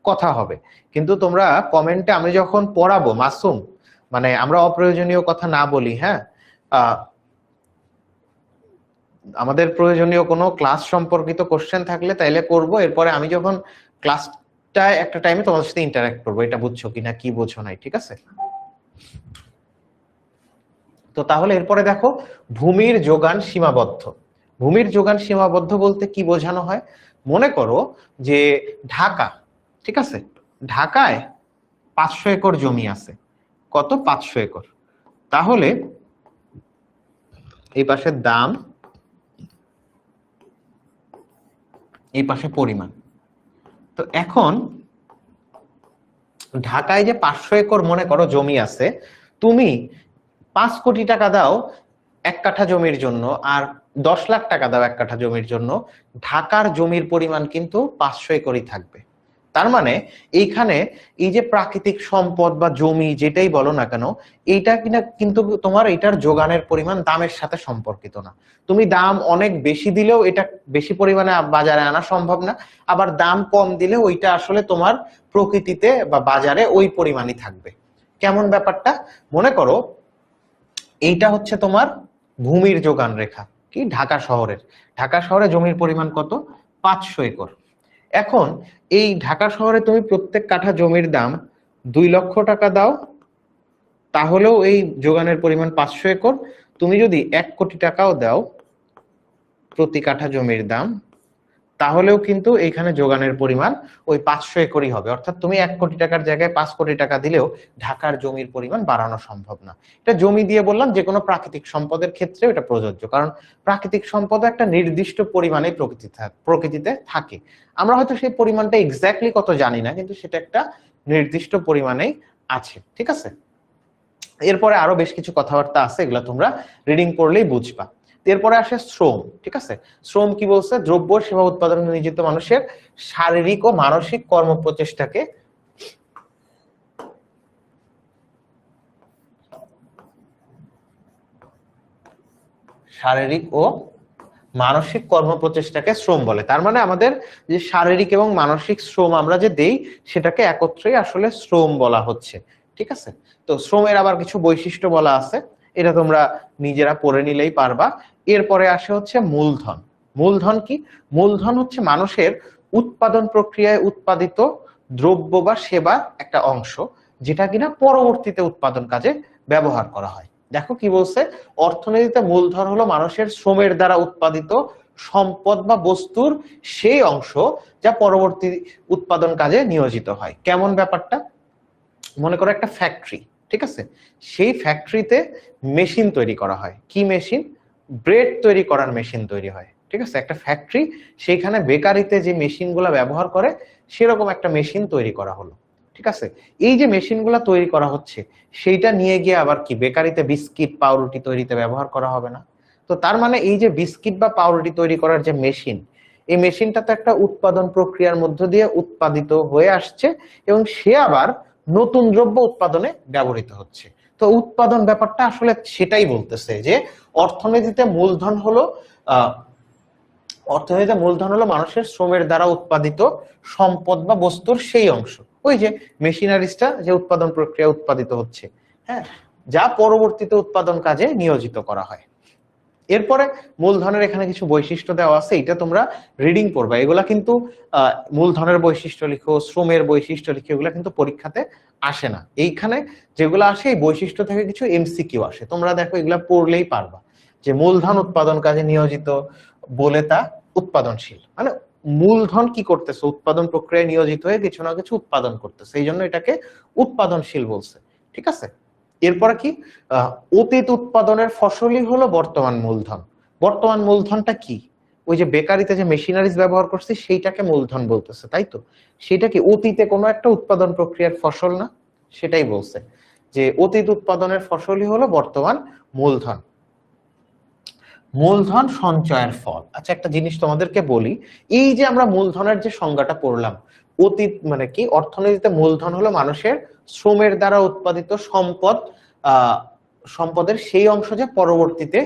কথা হবে। কিন্তু তোমরা কমেন্টে আমি যখন পড়াবো মাসুম, মানে আমরা অপ্রয়োজনীয় কথা না বলি, হ্যাঁ। আমাদের প্রয়োজনীয় কোনো ক্লাস সম্পর্কিত কোশ্চেন থাকলে তাইলে করব, এরপরে আমি যখন ক্লাসটা একটা টাইমে তোমাদের সাথে ইন্টারঅ্যাক্ট করবো, এটা বুঝছো কিনা কি বোঝো নাই, ঠিক আছে। তো তাহলে এরপরে দেখো, ভূমির যোগান সীমাবদ্ধ। ভূমির যোগান সীমাবদ্ধ বলতে কি বোঝানো হয়? মনে করো যে ঢাকা, ঠিক আছে, ঢাকায় 500 একর জমি আছে। কত? 500 একর। তাহলে এই পাশে দাম, এই পাশে পরিমাণ। তো এখন ঢাকায় যে 500 একর মনে করো জমি আছে, তুমি 5 কোটি টাকা দাও এক কাঠা জমির জন্য, আর 10 লাখ টাকা দাও এক কাঠা জমির জন্য, ঢাকার জমির পরিমাণ কিন্তু 500 একরই থাকবে। তার মানে এইখানে এই যে প্রাকৃতিক সম্পদ বা জমি যেটাই বলো না কেন, এইটা কিনা কিন্তু তোমার এটার যোগানের পরিমাণ দামের সাথে সম্পর্কিত না। তুমি দাম অনেক বেশি দিলেও এটা বেশি পরিমাণে বাজারে আনা সম্ভব না, আবার দাম কম দিলেও ওইটা আসলে তোমার প্রকৃতিতে বা বাজারে ওই পরিমাণই থাকবে। কেমন ব্যাপারটা? মনে করো এইটা হচ্ছে তোমার ভূমির যোগান রেখা, কি ঢাকা শহরের। ঢাকা শহরে জমির পরিমাণ কত? 500 একর। এখন এই ঢাকা শহরে তুমি প্রত্যেক কাঠা জমির দাম 2 লক্ষ টাকা দাও, তাহলেও এই যোগানের পরিমাণ 500 একর। তুমি যদি 1 কোটি টাকাও দাও প্রতি কাঠা জমির দাম, তাহলেও কিন্তু এইখানে যোগানের পরিমাণ ওই 500 একরই হবে। অর্থাৎ তুমি 1 কোটি টাকার জায়গায় 5 কোটি টাকা দিলেও ঢাকার জমির পরিমাণ বাড়ানো সম্ভব না। এটা জমি দিয়ে বললাম, যে কোনো প্রাকৃতিক সম্পদের ক্ষেত্রে এটা প্রযোজ্য, কারণ প্রাকৃতিক সম্পদ একটা নির্দিষ্ট পরিমাণে প্রকৃতিতে থাকে। আমরা হয়তো সেই পরিমাণটা এক্স্যাক্টলি কত জানি না, কিন্তু সেটা একটা নির্দিষ্ট পরিমাণেই আছে। ঠিক আছে, এরপরে আরো বেশ কিছু কথাবার্তা আছে, এগুলা তোমরা রিডিং করলেই বুঝবা। এরপরে আসে শ্রম। ঠিক আছে, শ্রম কি বলছে? দ্রব্য সেবা উৎপাদনে নিয়োজিত মানুষের শারীরিক ও মানসিক কর্ম প্রচেষ্টাকে শারীরিক ও মানসিক কর্ম প্রচেষ্টাকে শ্রম বলে। তার মানে আমাদের যে শারীরিক এবং মানসিক শ্রম আমরা যে দেই, সেটাকে একত্রেই আসলে শ্রম বলা হচ্ছে। ঠিক আছে, তো শ্রমের আবার কিছু বৈশিষ্ট্য বলা আছে। এটা তোমরা নিজেরা পড়ে নিলেই পারবা। এরপরে আসে হচ্ছে মূলধন। মূলধন কি? মূলধন হচ্ছে মানুষের উৎপাদন প্রক্রিয়ায় উৎপাদিত দ্রব্য বা সেবার একটা অংশ, যেটা কিনা পরবর্তীতে উৎপাদন কাজে ব্যবহার করা হয়। দেখো কি বলছে, অর্থনীতিতে মূলধন হলো মানুষের শ্রমের দ্বারা উৎপাদিত সম্পদ বা বস্তুর সেই অংশ যা পরবর্তী উৎপাদন কাজে নিয়োজিত হয়। কেমন ব্যাপারটা? মনে করো একটা ফ্যাক্টরি, ঠিক আছে, সেই ফ্যাক্টরিতে মেশিন তৈরি করা হয়। কি মেশিন? ব্রেড তৈরি করার মেশিন তৈরি হয়, ঠিক আছে। একটা ফ্যাক্টরি, সেইখানে বেকারিতে যে মেশিনগুলো ব্যবহার করে সেরকম একটা মেশিন তৈরি করা হলো, ঠিক আছে। এই যে মেশিনগুলো তৈরি করা হচ্ছে, সেইটা নিয়ে গিয়ে আবার কি বেকারিতে বিস্কিট পাউরুটি তৈরিতে ব্যবহার করা হবে না? তো তার মানে এই যে বিস্কিট বা পাউরুটি তৈরি করার যে মেশিন, এই মেশিনটা তো একটা উৎপাদন প্রক্রিয়ার মধ্য দিয়ে উৎপাদিত হয়ে আসছে, এবং সে আবার নতুন দ্রব্য উৎপাদনে ব্যবহৃত হচ্ছে। তো উৎপাদন ব্যাপারটা আসলে সেটাই বলতেছে যে অর্থনীতিতে মূলধন হলো মানুষের শ্রমের দ্বারা উৎপাদিত সম্পদ বা বস্তুর সেই অংশ, ওই যে মেশিনারিজটা যে উৎপাদন প্রক্রিয়া উৎপাদিত হচ্ছে, হ্যাঁ, যা পরবর্তীতে উৎপাদন কাজে নিয়োজিত করা হয়। এরপরে মূলধনের এখানে কিছু বৈশিষ্ট্য দেওয়া আছে, এটা তোমরা রিডিং পড়বা। এগুলা কিন্তু মূলধনের বৈশিষ্ট্য লিখো, শ্রমের বৈশিষ্ট্য লিখো, এগুলা কিন্তু পরীক্ষাতে আসে না। এইখানে যেগুলো আসে এই বৈশিষ্ট্য থেকে কিছু এমসিকিউ আসে, তোমরা দেখো এগুলা পড়লেই পারবা যে মূলধন উৎপাদন কাজে নিয়োজিত বলে তা উৎপাদনশীল, মানে মূলধন কি করতেছে? উৎপাদন প্রক্রিয়ায় নিয়োজিত হয়ে কিছু না কিছু উৎপাদন করতেছে, এই জন্য এটাকে উৎপাদনশীল বলছে, ঠিক আছে। এরপরে কি? অতীত উৎপাদনের ফসলই হলো বর্তমান মূলধন। বর্তমান মূলধনটা কি? ওই যে বেকারিতে যে মেশিনারিজ ব্যবহার করছি সেইটাকে মূলধন বলতেছে, তাই তো? সেটা কি অতীতে কোনো একটা উৎপাদন প্রক্রিয়ার ফসল না? সেটাই বলছে যে অতীত উৎপাদনের ফসলই হলো বর্তমান মূলধন। মূলধন সঞ্চয়ের ফল। আচ্ছা, একটা জিনিস তোমাদেরকে বলি, এই যে আমরা মূলধনের যে সংজ্ঞাটা পড়লাম, অতীত মানে কি? অর্থনীতিতে মূলধন হলো মানুষের শ্রমের দ্বারা উৎপাদিত সম্পদ, সম্পদের সেই অংশ যে পরবর্তীতে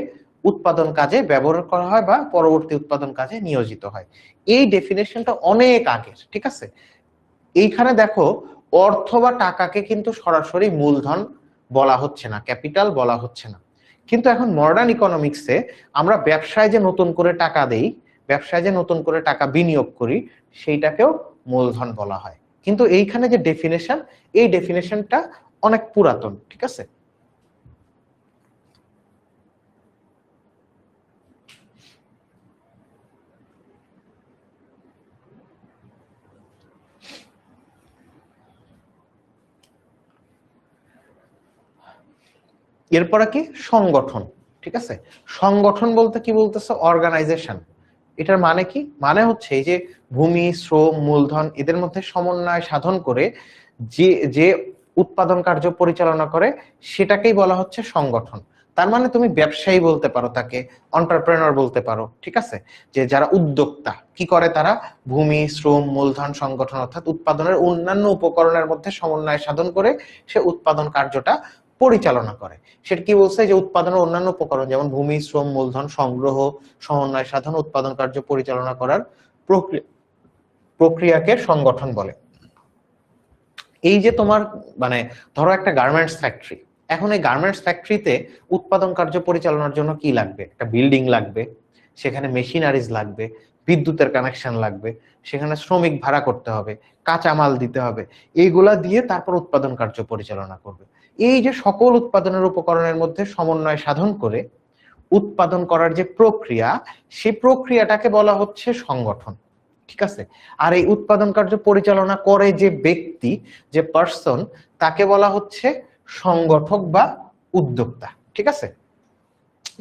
উৎপাদন কাজে ব্যবহার করা হয় বা পরবর্তী উৎপাদন কাজে নিয়োজিত হয়। এই ডেফিনেশনটা অনেক আগের, ঠিক আছে। এইখানে দেখো, অর্থ বা টাকাকে কিন্তু সরাসরি মূলধন বলা হচ্ছে না, ক্যাপিটাল বলা হচ্ছে না। কিন্তু এখন মডার্ন ইকোনমিক্সে আমরা ব্যবসায় যে নতুন করে টাকা দেই, ব্যবসায় যে নতুন করে টাকা বিনিয়োগ করি, সেইটাকেও মূলধন বলা হয়। কিন্তু এইখানে যে ডেফিনেশন, এই ডেফিনেশনটা অনেক পুরাতন, ঠিক আছে। এরপরে কি? সংগঠন, ঠিক আছে। সংগঠন বলতে কি বলতেছে? অর্গানাইজেশন। এটার মানে কি? মানে হচ্ছে এই যে ভূমি, শ্রম, মূলধন এদের মধ্যে সমন্বয় সাধন করে যে যে উৎপাদন কার্য পরিচালনা করে, সেটাকেই বলা হচ্ছে সংগঠন। তার মানে তুমি ব্যবসায়ী বলতে পারো, তাকে এন্টারপ্রেনার বলতে পারো, ঠিক আছে। যে যারা উদ্যোক্তা কি করে, তারা ভূমি, শ্রম, মূলধন, সংগঠন অর্থাৎ উৎপাদনের অন্যান্য উপকরণের মধ্যে সমন্বয় সাধন করে সে উৎপাদন কার্যটা পরিচালনা করে। সেটা কি বলছে? যে উৎপাদনের অন্যান্য উপকরণ যেমন ভূমি, শ্রম, মূলধন সংগ্রহ, সমন্বয় সাধন, উৎপাদন কার্য পরিচালনা করার প্রক্রিয়াকে সংগঠন বলে। এই যে তোমার মানে ধরো একটা গার্মেন্টস ফ্যাক্টরি, এখন এই গার্মেন্টস ফ্যাক্টরিতে উৎপাদন কার্য পরিচালনার জন্য কি লাগবে? একটা বিল্ডিং লাগবে, সেখানে মেশিনারিজ লাগবে, বিদ্যুতের কানেকশন লাগবে, সেখানে শ্রমিক ভাড়া করতে হবে, কাঁচামাল দিতে হবে, এইগুলা দিয়ে তারপর উৎপাদন কার্য পরিচালনা করবে। এই যে সকল উৎপাদনের উপকরণের মধ্যে সমন্বয় সাধন করে উৎপাদন করার যে প্রক্রিয়া, সেই প্রক্রিয়াটাকে বলা হচ্ছে সংগঠন, ঠিক আছে। আর এই উৎপাদন কার্য পরিচালনা করে যে ব্যক্তি, যে পার্সন, তাকে বলা হচ্ছে সংগঠক বা উদ্যোক্তা, ঠিক আছে।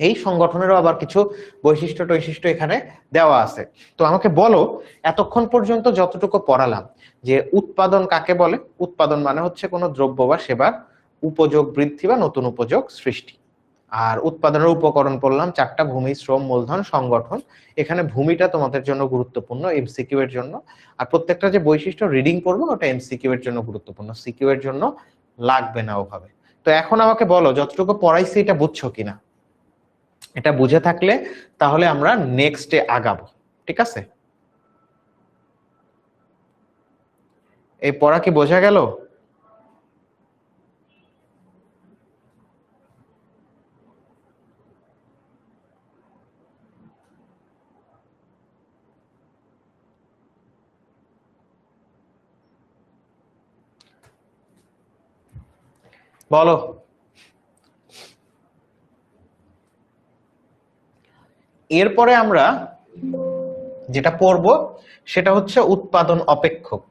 এই সংগঠনেরও আবার কিছু বৈশিষ্ট্য এখানে দেওয়া আছে। তো আমাকে বলো, এতক্ষণ পর্যন্ত যতটুকু পড়ালাম, যে উৎপাদন কাকে বলে? উৎপাদন মানে হচ্ছে কোনো দ্রব্য বা সেবার উপযোগ বৃদ্ধি বা নতুন উপযোগ সৃষ্টি। আর উৎপাদনের উপকরণ পড়লাম চারটা: ভূমি, শ্রম, মূলধন, সংগঠন। এখানে ভূমিটা তোমাদের জন্য গুরুত্বপূর্ণ এমসিকিউ এর জন্য, আর প্রত্যেকটা যে বৈশিষ্ট্য রিডিং পড়বো ওটা এমসিকিউ এর জন্য গুরুত্বপূর্ণ, সিকিউ এর জন্য লাগবে না ওভাবে। তো এখন আমাকে বলো, যতটুকু পড়াইছি এটা বুঝছো কিনা? এটা বুঝে থাকলে তাহলে আমরা নেক্সটে আগাবো, ঠিক আছে। এই পড়া কি বোঝা গেল? বলো। এরপরে আমরা যেটা পড়ব সেটা হচ্ছে উৎপাদন অপেক্ষক।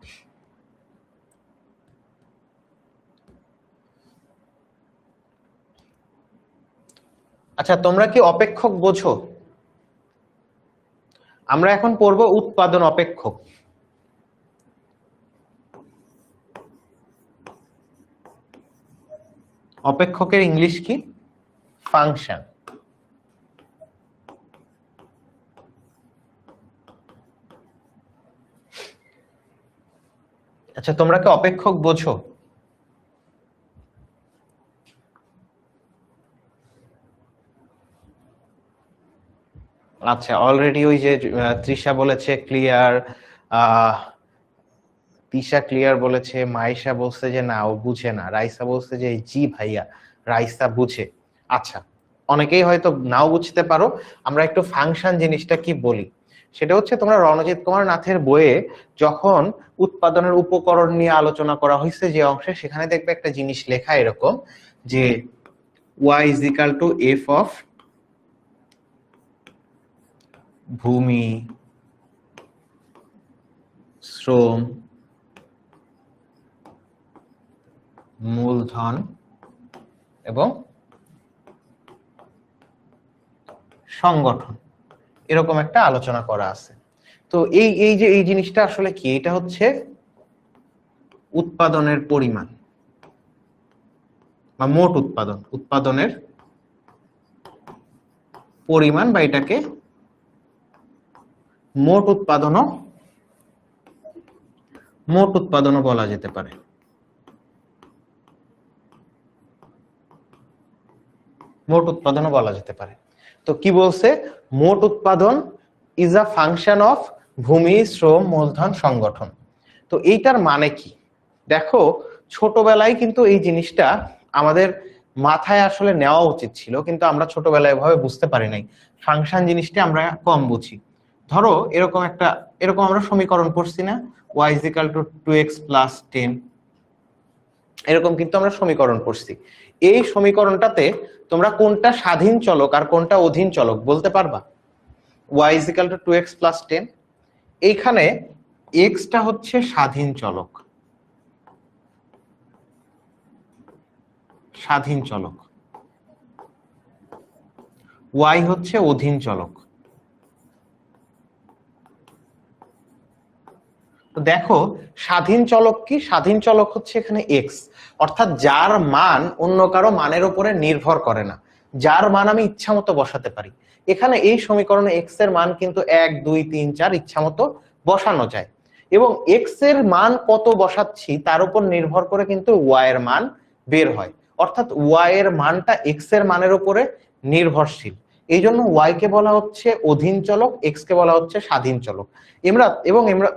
আচ্ছা, তোমরা কি অপেক্ষক বোঝো? আমরা এখন পড়ব উৎপাদন অপেক্ষক। অপেক্ষকের ইংলিশ কি? ফাংশন। আচ্ছা, তোমরা কি অপেক্ষক বোঝো? আচ্ছা, অলরেডি ওই যে তৃষা বলেছে ক্লিয়ার, তিশা ক্লিয়ার বলেছে, মাইশা বলছে যে না ও বুঝে না, রাইসা বলছে যে জি ভাইয়া রাইসা বুঝে। আচ্ছা, অনেকেই হয়তো নাও বুঝতে পারো। আমরা একটু ফাংশন জিনিসটা কি বলি সেটা হচ্ছে, তোমরা রণজিৎ কুমার নাথের বইয়ে যখন উৎপাদনের উপকরণ নিয়ে আলোচনা করা হয়েছে যে অংশে, সেখানে দেখবে একটা জিনিস লেখা এরকম যে y is equal to f of ভূমি, শ্রম, মূলধন এবং সংগঠন, এরকম একটা আলোচনা করা আছে। তো এই যে এই জিনিসটা আসলে কি, এটা হচ্ছে উৎপাদনের পরিমাণ বা মোট উৎপাদন, উৎপাদনের পরিমাণ, বা এটাকে মোট উৎপাদনও বলা যেতে পারে। মোট উৎপাদনও বলা যেতে পারে। তো কি বলছে, মোট উৎপাদন ইজ আ ফাংশন অফ ভূমি, শ্রম, মূলধন, সংগঠন। তো এইটার মানে কি দেখো, ছোটবেলায় কিন্তু এই জিনিসটা আমাদের মাথায় আসলে নেওয়া উচিত ছিল, কিন্তু আমরা ছোটবেলায় এভাবে বুঝতে পারি নাই। ফাংশন জিনিসটা আমরা কম বুঝি। ধরো এরকম আমরা সমীকরণ পড়ছি না, y is equal to 2x plus 10, এরকম কিন্তু আমরা সমীকরণ পড়ছি। এই সমীকরণটাতে তোমরা কোনটা স্বাধীন চলক আর কোনটা অধীন চলক বলতে পারবা? y is equal to 2x plus 10, এইখানে x টা হচ্ছে স্বাধীন চলক, y হচ্ছে অধীন চলক। তো দেখো, স্বাধীন চলক কি? স্বাধীন চলক হচ্ছে এখানে x, অর্থাৎ যার মান অন্য কারো মানের উপরে নির্ভর করে না, যার মান আমি ইচ্ছা মতো বসাতে পারি। এখানে এই সমীকরণে x এর মান কিন্তু 1 2 3 4 ইচ্ছা মতো বসানো যায়, এবং x এর মান কত বসাচ্ছি তার উপর নির্ভর করে কিন্তু y এর মান বের হয়, অর্থাৎ y এর মানটা x এর মানের উপরে নির্ভরশীল। এই জন্য y কে বলা হচ্ছে অধীন চলক, x কে বলা হচ্ছে স্বাধীন চলক।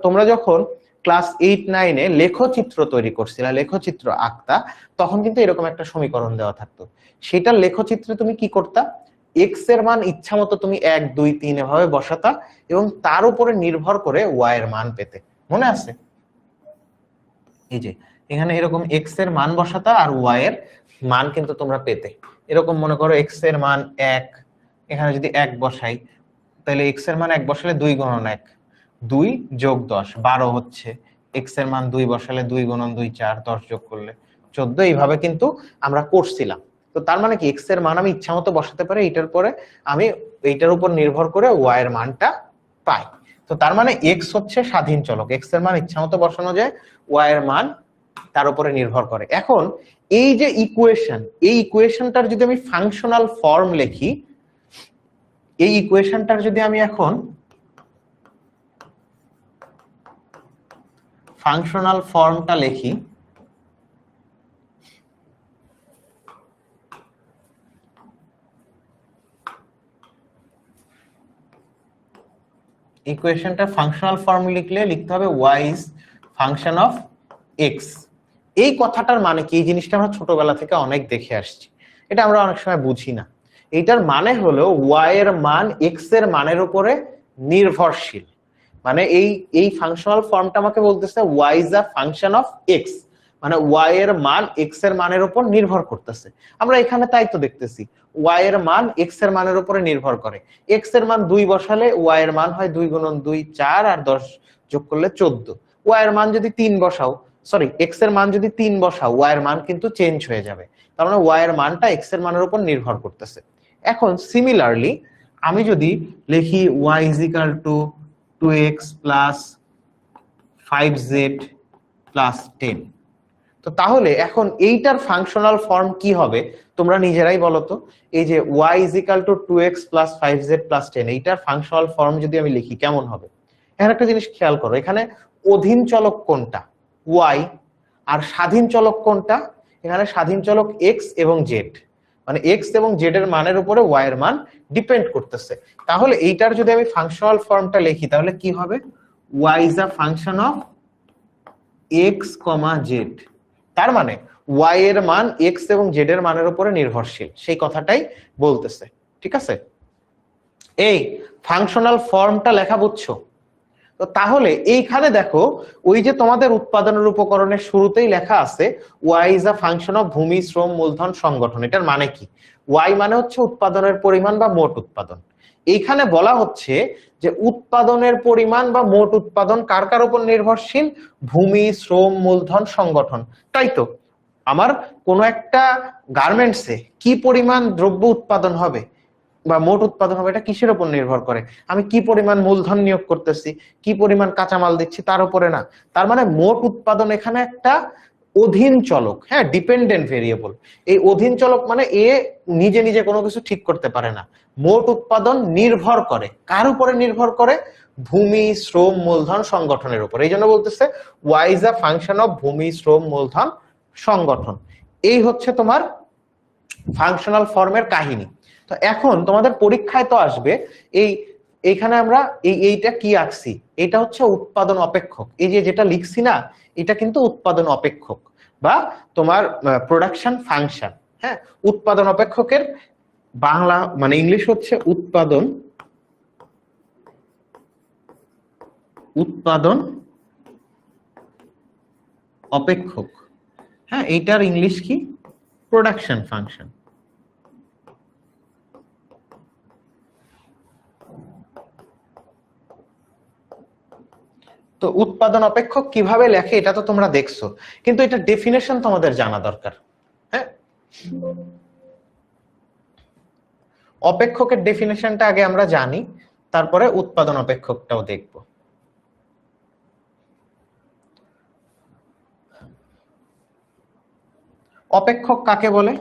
তোমরা যখন ক্লাস 8-9-এ লেখচিত্র তৈরি করছিলা, লেখচিত্র আঁকতা, তখন কিন্তু এরকম একটা সমীকরণ দেওয়া থাকতো। সেটার লেখচিত্রে তুমি কি করতা, x এর মান ইচ্ছা মতো তুমি 1 2 3 এভাবে বসাতা, এবং তার উপরে নির্ভর করে y এর মান পেতে। মনে আছে? এই যে এখানে এরকম x এর মান বসাতা আর y এর মান কিন্তু তোমরা পেতে। এরকম মনে করো x এর মান 1, এখানে যদি 1 বসাই, তাহলে x এর মান 1 বসালে 2 গুণন 1, 2 যোগ 10 12 হচ্ছে। x এর মান 2 বসালে 2 গুণন 2 4, 10 যোগ করলে 14, এইভাবে কিন্তু আমরা করছিলাম। তো তার মানে কি, x এর মান আমি ইচ্ছা মতো বসাতে পারি, এটার পরে আমি এইটার উপর নির্ভর করে y এর মানটা পাই। তো তার মানে x হচ্ছে স্বাধীন চলক, x এর মান ইচ্ছা মতো বসানো যায়, y এর মান তার উপরে নির্ভর করে। এখন এই যে ইকুয়েশন, এই ইকুয়েশনটার যদি আমি ফাংশনাল ফর্ম লিখি, এই ইকুয়েশনটার যদি আমি এখন ফাংশনাল ফর্মটা লিখি, ইকুয়েশনটা ফাংশনাল ফর্ম লিখতে হবে y is function of x। এই কথাটার মানে কি, এই জিনিসটা আমরা ছোটবেলা থেকে অনেক দেখে আসছি, এটা আমরা অনেক সময় বুঝি না। এইটার মানে হলো y এর মান x এর মানের উপরে নির্ভরশীল। মানে এই ফাংশনাল ফর্মটা আমাকে বলতেছে y is a function of x, মানে ওয়াই এর মান এক্স এর মানের উপর নির্ভর করতেছে। আমরা এখানে তাই তো দেখতেছি, ওয়াই এর মান এক্স এর মানের উপরে নির্ভর করে। এক্স এর মান 2 বসালে ওয়াই এর মান হয় 2 গুণন 2 4 আর 10 যোগ করলে 14। ওয়াই এর মান যদি 3 বসাও, সরি এক্স এর মান যদি 3 বসাও, ওয়াই এর মান কিন্তু চেঞ্জ হয়ে যাবে। তার মানে ওয়াই এর মানটা এক্স এর মানের উপর নির্ভর করতেছে। এখন সিমিলারলি আমি যদি লিখি y is equal to 2x plus 5z plus 10, তো তাহলে এখন এইটার ফাংশনাল ফর্ম কি হবে তোমরা নিজেরাই বলো তো। এই যে y is equal to 2x plus 5z plus 10, এইটার ফাংশনাল ফর্ম যদি আমি লিখি কেমন হবে? এখানে একটা জিনিস খেয়াল করো, এখানে অধীন চলক কোনটা? y। আর স্বাধীন চলক কোনটা? এখানে স্বাধীন চলক x এবং z, মানে x এবং z এর মানের উপরে y এর মান ডিপেন্ড করতেছে। তাহলে এইটার যদি আমি ফাংশনাল ফর্মটা লিখি তাহলে কি হবে? y is a function of x, z। তার মানে y এর মান x এবং z এর মানের উপরে নির্ভরশীল, সেই কথাটাই বলতেছে। ঠিক আছে, এই ফাংশনাল ফর্মটা লেখা বুঝছো? তো তাহলে এইখানে দেখো, ওই যে তোমাদের উৎপাদনের উপকরণের শুরুতেই লেখা আছে y is a function of ভূমি, শ্রম, মূলধন, সংগঠন। এটার মানে কি? y মানে হচ্ছে উৎপাদনের পরিমাণ বা মোট উৎপাদন। এইখানে বলা হচ্ছে যে উৎপাদনের পরিমাণ বা মোট উৎপাদন কার কার উপর নির্ভরশীল? ভূমি, শ্রম, মূলধন, সংগঠন। তাই তো, আমার কোনো একটা গার্মেন্টসে কি পরিমাণ দ্রব্য উৎপাদন হবে বা মোট উৎপাদন হবে, এটা কিসের উপর নির্ভর করে? আমি কি পরিমাণ মূলধন নিয়োগ করতেছি, কি পরিমাণ কাঁচামাল দিচ্ছি তার উপরে না। তার মানে মোট উৎপাদন এখানে একটা অধীন চলক, হ্যাঁ, ডিপেন্ডেন্ট ভেরিয়েবল। এই অধীন চলক মানে এ নিজে নিজে কোনো কিছু ঠিক করতে পারে না। মোট উৎপাদন নির্ভর করে কার উপরে? নির্ভর করে ভূমি, শ্রম, মূলধন, সংগঠনের উপর। এই জন্য বলতেছে y is a function of ভূমি, শ্রম, মূলধন, সংগঠন। এই হচ্ছে তোমার ফাংশনাল ফর্মের কাহিনী। তো এখন তোমাদের পরীক্ষায় তো আসবে এইখানে আমরা এইটা কি আঁকছি, এটা হচ্ছে উৎপাদন অপেক্ষক। এই যে যেটা লিখছি না, এটা কিন্তু উৎপাদন অপেক্ষক বা তোমার প্রোডাকশন ফাংশন। হ্যাঁ, উৎপাদন অপেক্ষকের বাংলা মানে ইংলিশ হচ্ছে উৎপাদন অপেক্ষক। হ্যাঁ, এইটার ইংলিশ কি? Production function. তো উৎপাদন অপেক্ষক কিভাবে লেখে এটা তো তোমরা দেখছো, কিন্তু এটা ডেফিনেশন তোমাদের জানা দরকার। হ্যাঁ, অপেক্ষকের ডেফিনেশনটা আগে আমরা জানি, তারপরে উৎপাদন অপেক্ষকটাও দেখব। অপেক্ষক কাকে বলে?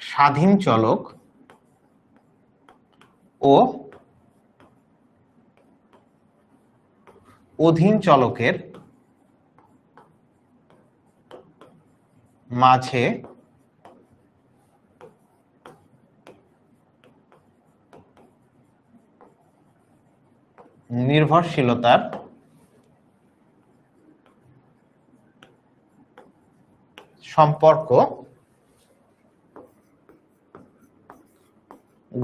স্বাধীন চলক ও অধীন চলকের মাঝে নির্ভরশীলতার সম্পর্ক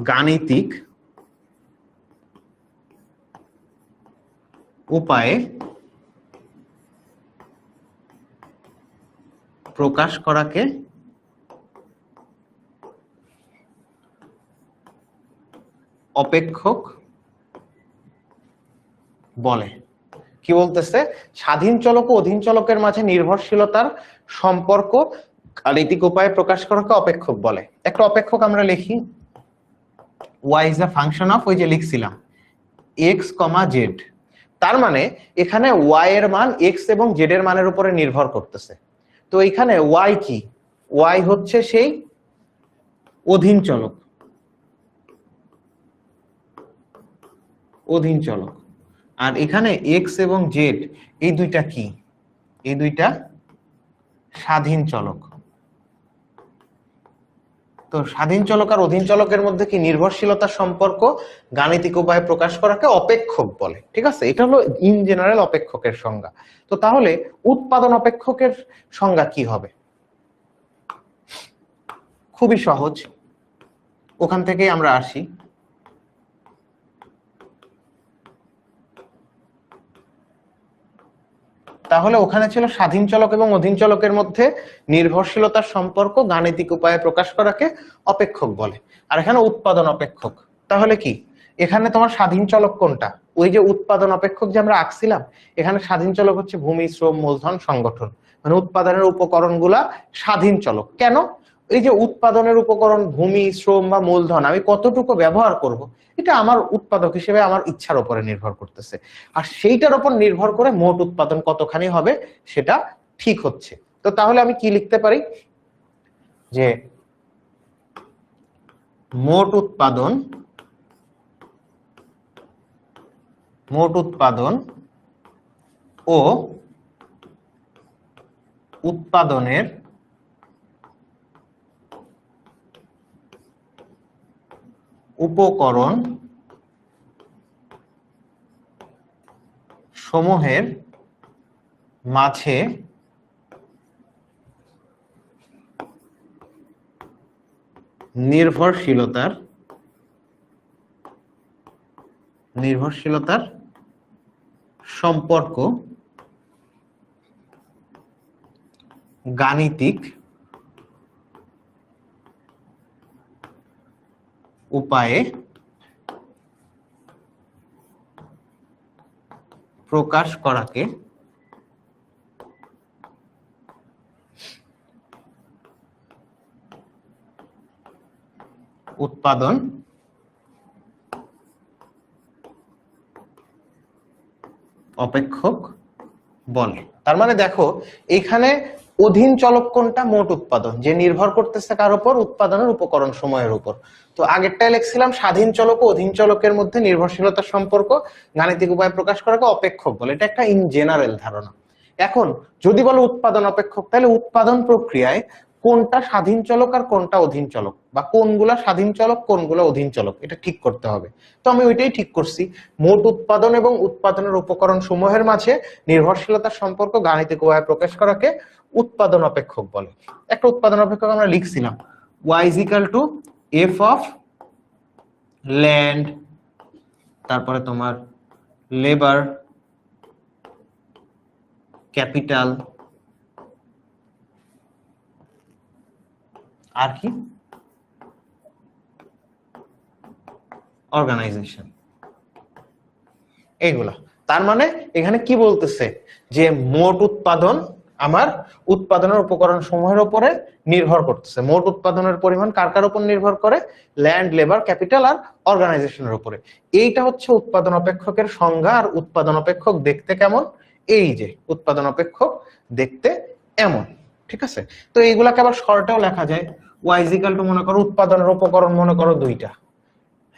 গাণিতিক উপায়ে প্রকাশ করাকে অপেক্ষক বলে। কি বলতেছে? স্বাধীন চলক ও অধীন চলকের মাঝে নির্ভরশীলতার সম্পর্ক গাণিতিক উপায়ে প্রকাশ করাকে অপেক্ষক বলে। একটা অপেক্ষক আমরা লিখি y is a function of, ওই যে লিখছিলাম x, z। তার মানে এখানে y এর মান x এবং z এর মানের উপরে নির্ভর করতেছে। তো এখানে y কি? y হচ্ছে সেই অধীন চলক, অধীন চলক। আর এখানে x এবং z এই দুইটা কি? এই দুইটা স্বাধীন চলক। তো স্বাধীন চলক আর অধীন চলকের মধ্যে কি নির্ভরশীলতার সম্পর্ক গাণিতিক উপায়ে প্রকাশ করাকে অপেক্ষক বলে। ঠিক আছে, এটা হলো ইন জেনারেল অপেক্ষকের সংজ্ঞা। তো তাহলে উৎপাদন অপেক্ষকের সংজ্ঞা কি হবে? খুবই সহজ, ওখান থেকেই আমরা আসি। তাহলে ওখানে ছিল স্বাধীন চলক এবং অধীন চলকের মধ্যে নির্ভরশীলতার সম্পর্ক গাণিতিক উপায়ে প্রকাশ করাকে অপেক্ষক বলে। আর এখানে উৎপাদন অপেক্ষক। তাহলে কি এখানে তোমার স্বাধীন চলক কোনটা? ওই যে উৎপাদন অপেক্ষক যে আমরা আঁকছিলাম, এখানে স্বাধীন চলক হচ্ছে ভূমি, শ্রম, মূলধন, সংগঠন, মানে উৎপাদনের উপকরণগুলা স্বাধীন চলক। কেন? এই যে উৎপাদনের উপকরণ ভূমি, শ্রম বা মূলধন আমি কতটুকু ব্যবহার করব, এটা আমার উৎপাদক হিসেবে আমার ইচ্ছার উপরে নির্ভর করতেছে। আর সেইটার উপর নির্ভর করে মোট উৎপাদন কতখানি হবে সেটা ঠিক হচ্ছে। তো তাহলে আমি কি লিখতে পারি? যে মোট উৎপাদন ও উৎপাদনের উপকরণ সমূহের মাঝে নির্ভরশীলতার সম্পর্ক গাণিতিক উপায়ে প্রকাশ করাকে উৎপাদন অপেক্ষক বলে। তার মানে দেখো এখানে অধীন চলক কোনটা? মোট উৎপাদন, যে নির্ভর করতেছে কার উপর? উৎপাদনের উপকরণ সময়ের উপর। তো আগেরটাই লিখছিলাম স্বাধীন চলক ও অধীন চলকের মধ্যে নির্ভরশীলতার সম্পর্ক গাণিতিক উপায়ে প্রকাশ করাকে অপেক্ষক বলে। এটা একটা ইন জেনারেল ধারণা। এখন যদি বলো উৎপাদন অপেক্ষক, তাহলে উৎপাদন প্রক্রিয়ায় কোনটা স্বাধীন চলক আর কোনটা অধীন চলক, বা কোনগুলা স্বাধীন চলক কোনগুলা অধীন চলক, এটা ঠিক করতে হবে। তো আমি ওইটাই ঠিক করছি। মোট উৎপাদন এবং উৎপাদনের উপকরণ সমূহের মাঝে নির্ভরশীলতার সম্পর্ক গাণিতিক উপায়ে প্রকাশ করাকে উৎপাদন অপেক্ষক বলে। একটা উৎপাদন অপেক্ষক আমরা লিখছিলাম, y is equal to f of land, তারপরে তোমার লেবার, ক্যাপিটাল, আর কি অর্গানাইজেশন, এইগুলা। তার মানে এখানে কি বলতেছে? যে মোট উৎপাদন আমার উৎপাদনের উপকরণ সমূহের উপরে নির্ভর করতেছে। মোট উৎপাদনের পরিমাণ কার কার উপর নির্ভর করে? ল্যান্ড, লেবার, ক্যাপিটাল আর অর্গানাইজেশনের উপরে। এইটা হচ্ছে উৎপাদন অপেক্ষকের সংজ্ঞা। আর উৎপাদন অপেক্ষক দেখতে কেমন? এই যে উৎপাদন অপেক্ষক দেখতে এমন। ঠিক আছে, তো এইগুলাকে আবার শর্টেও লেখা যায়। y is equal to মনে করো উৎপাদনের উপকরণ মনে করো দুইটা,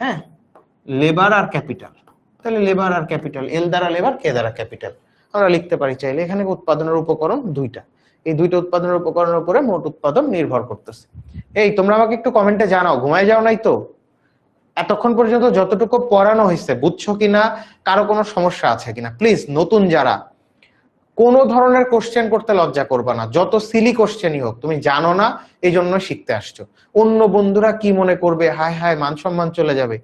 হ্যাঁ, লেবার আর ক্যাপিটাল। তাহলে লেবার আর ক্যাপিটাল, এল দ্বারা লেবার, কে দ্বারা ক্যাপিটাল, আমরা লিখতে পারি চাইলে। এখানে উৎপাদনের উপকরণ দুইটা, এই দুইটা উৎপাদনের উপকরণের উপরে মোট উৎপাদন নির্ভর করতেছে। এই তোমরা আমাকে একটু কমেন্টে জানাও, ঘুমায় যাও নাই তো? এতক্ষণ পর্যন্ত যতটুকু পড়ানো হয়েছে বুঝছো কিনা, কারো কোনো সমস্যা আছে কিনা? প্লিজ নতুন যারা, কোনো ধরনের কোশ্চেন করতে লজ্জা করবা না, যত সিলি কোশ্চেনই হোক। তুমি জানো না এই জন্য শিখতে আসছো, অন্য বন্ধুরা কি মনে করবে, হায় হায় মান সম্মান চলে যাবে,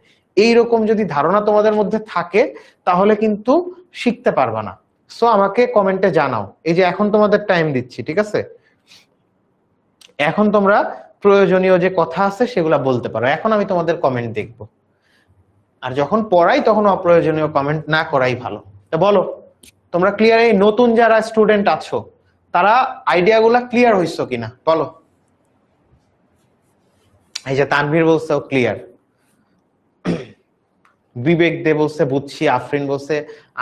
এইরকম যদি ধারণা তোমাদের মধ্যে থাকে তাহলে কিন্তু শিখতে পারবা না। সো আমাকে কমেন্টে জানাও। এই যে এখন তোমাদের টাইম দিচ্ছি, ঠিক আছে? এখন তোমরা প্রয়োজনীয় যে কথা আছে সেগুলা বলতে পারো। এখন আমি তোমাদের কমেন্ট দেখব। আর যখন পড়াই তখন অপ্রয়োজনীয় কমেন্ট না করাই ভালো। তো বলো তোমরা ক্লিয়ার? এই নতুন যারা স্টুডেন্ট আছো তারা আইডিয়াগুলা ক্লিয়ার হইছো কিনা বলো। এই যে তানভীর বলছে ও ক্লিয়ার, বিবেক দে বলছে বুঝছি, আফরিন বলছে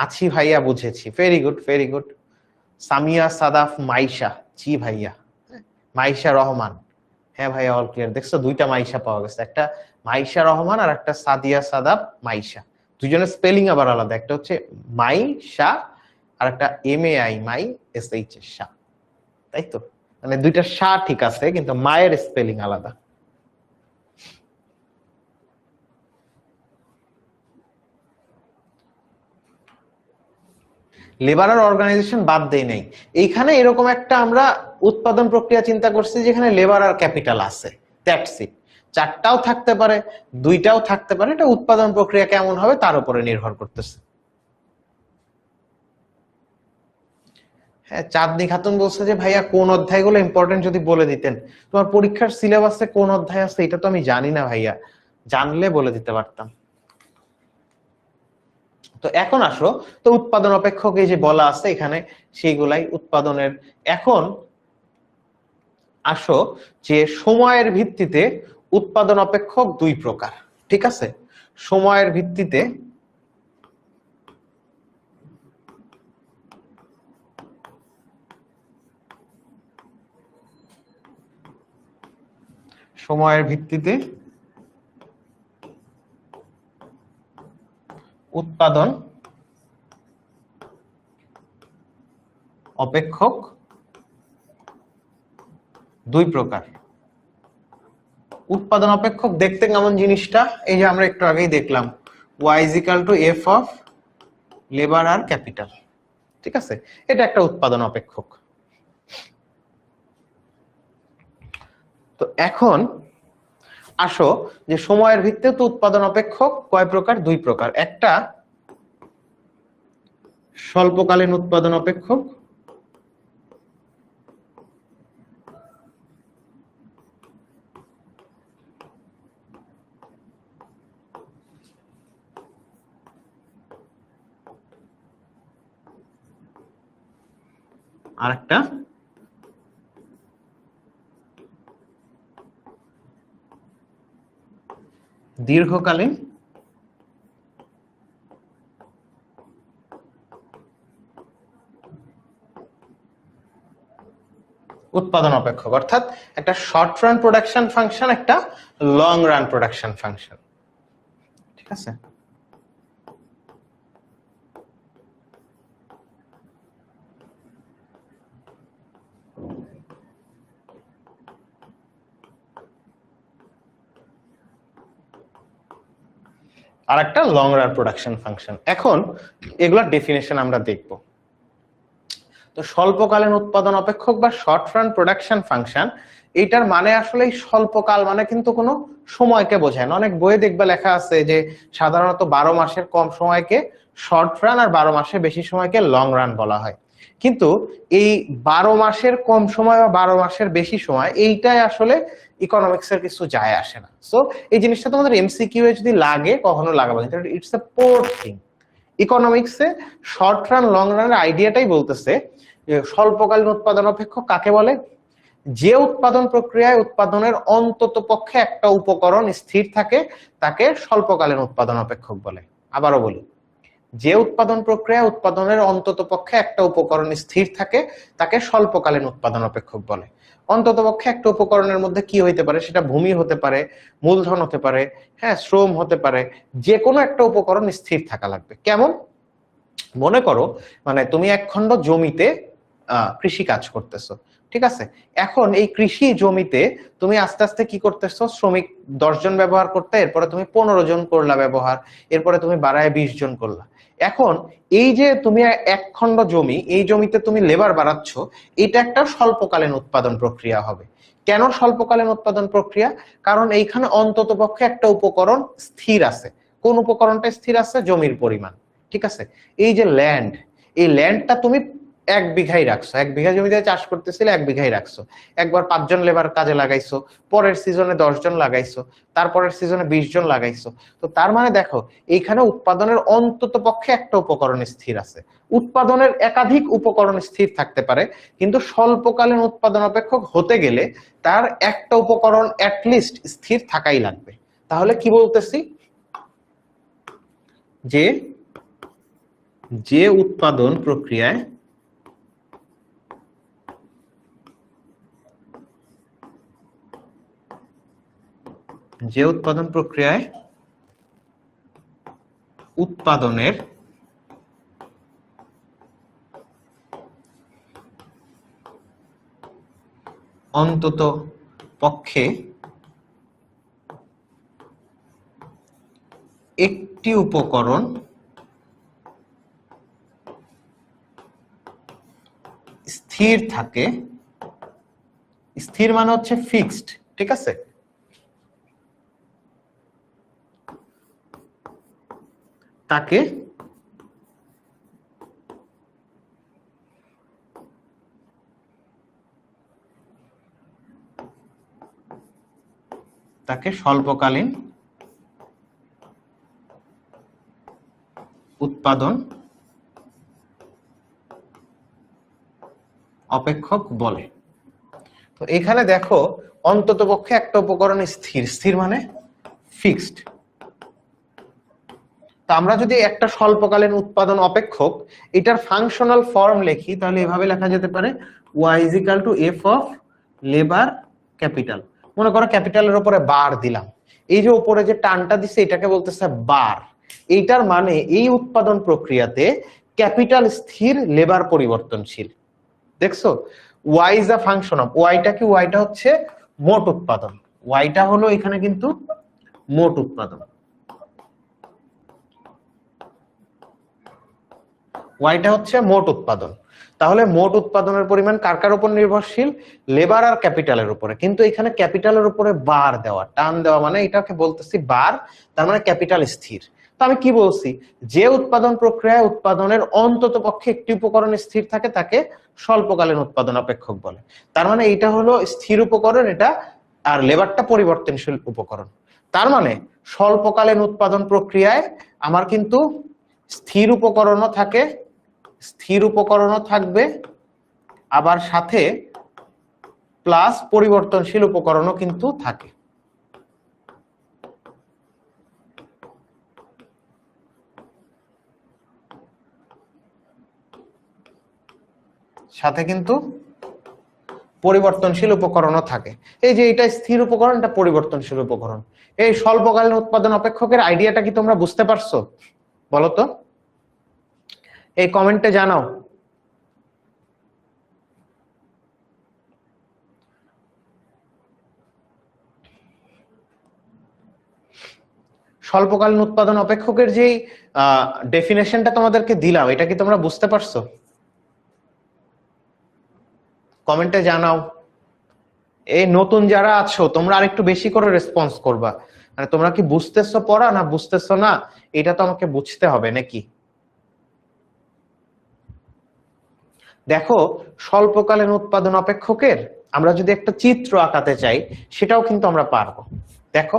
আছি ভাইয়া বুঝেছি। Very good, very good. Samia Sadaf Maisha, জি ভাইয়া। মাইশা রহমান, হ্যাঁ ভাইয়া অল ক্লিয়ার। দেখছো দুইটা মাইশা পাওয়া গেছে, একটা মাইশা রহমান আর একটা সাদিয়া সাদাফ মাইশা। দুজনের স্পেলিং আবার আলাদা, একটা হচ্ছে মাইশা আর একটা MAI মাই SH শাহ, তাই তো? মানে দুইটা শাহ ঠিক আছে কিন্তু মায়ের স্পেলিং আলাদা। লেবার আর অর্গানাইজেশন বাদ দেই নাই, এইখানে এরকম একটা আমরা উৎপাদন প্রক্রিয়া চিন্তা করছি যেখানে লেবার আর ক্যাপিটাল আছে, দ্যাটস ইট। চারটাও থাকতে পারে, দুইটাও থাকতে পারে, এটা উৎপাদন প্রক্রিয়া কেমন হবে তার উপরে নির্ভর করতেছে। হ্যাঁ, চাঁদনি খাতুন বলছে যে ভাইয়া কোন অধ্যায়গুলো ইম্পর্টেন্ট যদি বলে দিতেন। তোমার পরীক্ষার সিলেবাসে কোন অধ্যায় আছে এটা তো আমি জানি না ভাইয়া, জানলে বলে দিতে পারতাম। তো এখন আসো, তো উৎপাদন অপেক্ষক এই যে বলা আছে এখানে সেইগুলাই উৎপাদনের। এখন আসো যে সময়ের ভিত্তিতে উৎপাদন অপেক্ষক দুই প্রকার, ঠিক আছে? সময়ের ভিত্তিতে সময়ের ভিত্তিতে উৎপাদন অপেক্ষক দুই প্রকার। উৎপাদন অপেক্ষক দেখতে কেমন জিনিসটা, এই যে আমরা একটু আগেই দেখলাম y = f অফ লেবার আর ক্যাপিটাল, ঠিক আছে? এটা একটা উৎপাদন অপেক্ষক। তো এখন আসো যে সময়ের ভিত্তিতে তো উৎপাদন অপেক্ষক কয় প্রকার? দুই প্রকার। একটা স্বল্পকালীন উৎপাদন অপেক্ষক, আর একটা দীর্ঘকালীন উৎপাদন অপেক্ষক। অর্থাৎ একটা শর্ট রান প্রোডাকশন ফাংশন, একটা লং রান প্রোডাকশন ফাংশন, ঠিক আছে? আর একটা লং রান প্রোডাকশন ফাংশন। এখন এগুলোর ডেফিনেশন আমরা দেখব। তো স্বল্পকালীন উৎপাদন অপেক্ষক বা শর্ট রান প্রোডাকশন ফাংশন, এইটার মানে আসলে স্বল্পকাল মানে কিন্তু কোনো সময়কে বোঝায় না। অনেক বইয়ে দেখবে লেখা আছে যে সাধারণত 12 মাসের কম সময়কে শর্ট রান আর 12 মাসের বেশি সময়কে লং রান বলা হয়। কিন্তু এই 12 মাসের কম সময় বা 12 মাসের বেশি সময় এইটাই আসলে ইকোনমিক্সের কিছু যায় আসে না। সো এই জিনিসটা তোমাদের এমসিকিউ এ যদি লাগে কখনো লাগাবো, ইটস এ পোর থিং। ইকোনমিক্সে শর্ট রান লং রানের আইডিয়াটাই বলতেছে স্বল্পকালীন উৎপাদন অপেক্ষক কাকে বলে? যে উৎপাদন প্রক্রিয়ায় উৎপাদনের অন্তত পক্ষে একটা উপকরণ স্থির থাকে তাকে স্বল্পকালীন উৎপাদন অপেক্ষক বলে। আবারও বলি, যে উৎপাদন প্রক্রিয়ায় উৎপাদনের অন্তত পক্ষে একটা উপকরণ স্থির থাকে তাকে স্বল্পকালীন উৎপাদন অপেক্ষক বলে। অন্তত পক্ষে একটা উপকরণের মধ্যে কি হইতে পারে? সেটা ভূমি হতে পারে, মূলধন হতে পারে, হ্যাঁ, শ্রম হতে পারে, যে কোনো একটা উপকরণ স্থির থাকা লাগবে। কেমন? মনে করো মানে তুমি এক খণ্ড জমিতে কৃষি কাজ করতেছো, ঠিক আছে? এখন এই কৃষি জমিতে তুমি আস্তে আস্তে কি করতেছো, শ্রমিক 10 জন ব্যবহার করতে, এরপরে তুমি 15 জন করলা ব্যবহার, এরপরে তুমি বাড়ায় 20 জন করলা। এখন এই যে তুমি এক খণ্ড জমি, এই জমিতে তুমি লেবার বাড়াচ্ছ, এটা একটা স্বল্পকালীন উৎপাদন প্রক্রিয়া হবে। কেন স্বল্পকালীন উৎপাদন প্রক্রিয়া? কারণ এইখানে অন্তত পক্ষে একটা উপকরণ স্থির আছে। কোন উপকরণটা স্থির আছে? জমির পরিমাণ, ঠিক আছে? এই যে ল্যান্ড, এই ল্যান্ডটা তুমি 1 বিঘাই রাখছো, 1 বিঘা জমিতে চাষ করতেছিলে, 1 বিঘাই রাখছো। একবার 5 জন লেবার কাজে লাগাইছো, পরের সিজনে 10 জন লাগাইছো, তারপরের সিজনে 20 জন লাগাইছো। তো তার মানে দেখো এইখানে উৎপাদনের অন্তত পক্ষে একটা উপকরণ স্থির আছে। উৎপাদনের একাধিক উপকরণ স্থির থাকতে পারে, কিন্তু স্বল্পকালীন উৎপাদন অপেক্ষক হতে গেলে তার একটা উপকরণ অ্যাটলিস্ট স্থির থাকাই লাগবে। তাহলে কি বলতেছি? যে যে উৎপাদন প্রক্রিয়ায় উৎপাদনের অন্তত পক্ষে একটি উপকরণ স্থির থাকে, স্থির মানে হচ্ছে ফিক্সড, ঠিক আছে, তাকে স্বল্পকালীন উৎপাদন অপেক্ষক বলে। তো এখানে দেখো অন্ততপক্ষে একটা উপকরণ স্থির, স্থির মানে ফিক্সড। তো আমরা যদি একটা স্বল্পকালীন উৎপাদন অপেক্ষক এটার ফাংশনাল ফর্ম লিখি তাহলে এভাবে লেখা যেতে পারে y = f of labour capital. মনে করো ক্যাপিটালের উপরে বার দিলাম, এই যে উপরে যে টানটা দিছে এটাকে বলতেছে বার। এইটার মানে এই উৎপাদন প্রক্রিয়াতে ক্যাপিটাল স্থির, লেবার পরিবর্তনশীল। দেখছো y is a function of, ওয়াইটা কি, ওয়াইটা হচ্ছে মোট উৎপাদন, ওয়াইটা হলো এখানে কিন্তু মোট উৎপাদন, ওয়াইটা হচ্ছে মোট উৎপাদন। তাহলে মোট উৎপাদনের পরিমাণ কার কার উপর নির্ভরশীল, লেবার আর ক্যাপিটালের উপরে। কিন্তু এখানে ক্যাপিটালের উপরে বার দেওয়া, টান দেওয়া মানে এটাকে বলতেছি বার, তার মানে ক্যাপিটাল স্থির। তো আমি কি বলছি, যে উৎপাদন প্রক্রিয়ায় উৎপাদনের অন্তত পক্ষে একটি উপকরণ স্থির থাকে তাকে স্বল্পকালীন উৎপাদন অপেক্ষক বলে। তার মানে এটা হলো স্থির উপকরণ এটা, আর লেবারটা পরিবর্তনশীল উপকরণ। তার মানে স্বল্পকালীন উৎপাদন প্রক্রিয়ায় আমার কিন্তু স্থির উপকরণও থাকে, স্থির উপকরণও থাকবে, আবার সাথে প্লাস পরিবর্তনশীল উপকরণও কিন্তু থাকে। সাথে কিন্তু পরিবর্তনশীল উপকরণও থাকে। এই যে এটা স্থির উপকরণ, এটা পরিবর্তনশীল উপকরণ। এই স্বল্পকালীন উৎপাদন অপেক্ষকের আইডিয়াটা কি তোমরা বুঝতে পারছো বলো তো, এই কমেন্টে জানাও। স্বল্পকালীন উৎপাদন অপেক্ষকের যে ডেফিনেশনটা তোমাদেরকে দিলাম এটা কি তোমরা বুঝতে পারছো? কমেন্টে জানাও। এই নতুন যারা আছো তোমরা আরেকটু বেশি করে রেসপন্স করবা, মানে তোমরা কি বুঝতেছো পড়া না বুঝতেছো না, এটা তো আমাকে বুঝতে হবে নাকি। দেখো স্বল্পকালীন উৎপাদন অপেক্ষকের আমরা যদি একটা চিত্র আঁকাতে চাই সেটাও কিন্তু আমরা পারবো। দেখো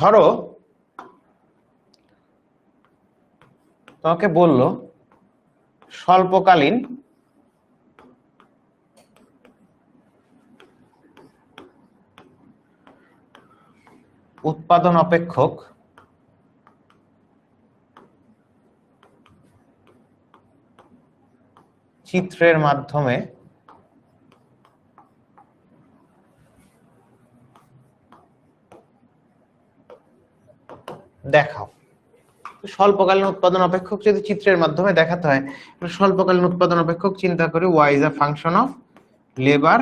ধরো তোমাকে বললো স্বল্পকালীন উৎপাদন অপেক্ষক চিত্রের মাধ্যমে দেখাও। স্বল্পকালীন উৎপাদন অপেক্ষক যদি চিত্রের মাধ্যমে দেখাতে হয়, স্বল্পকালীন উৎপাদন অপেক্ষক চিন্তা করি y is a function of labour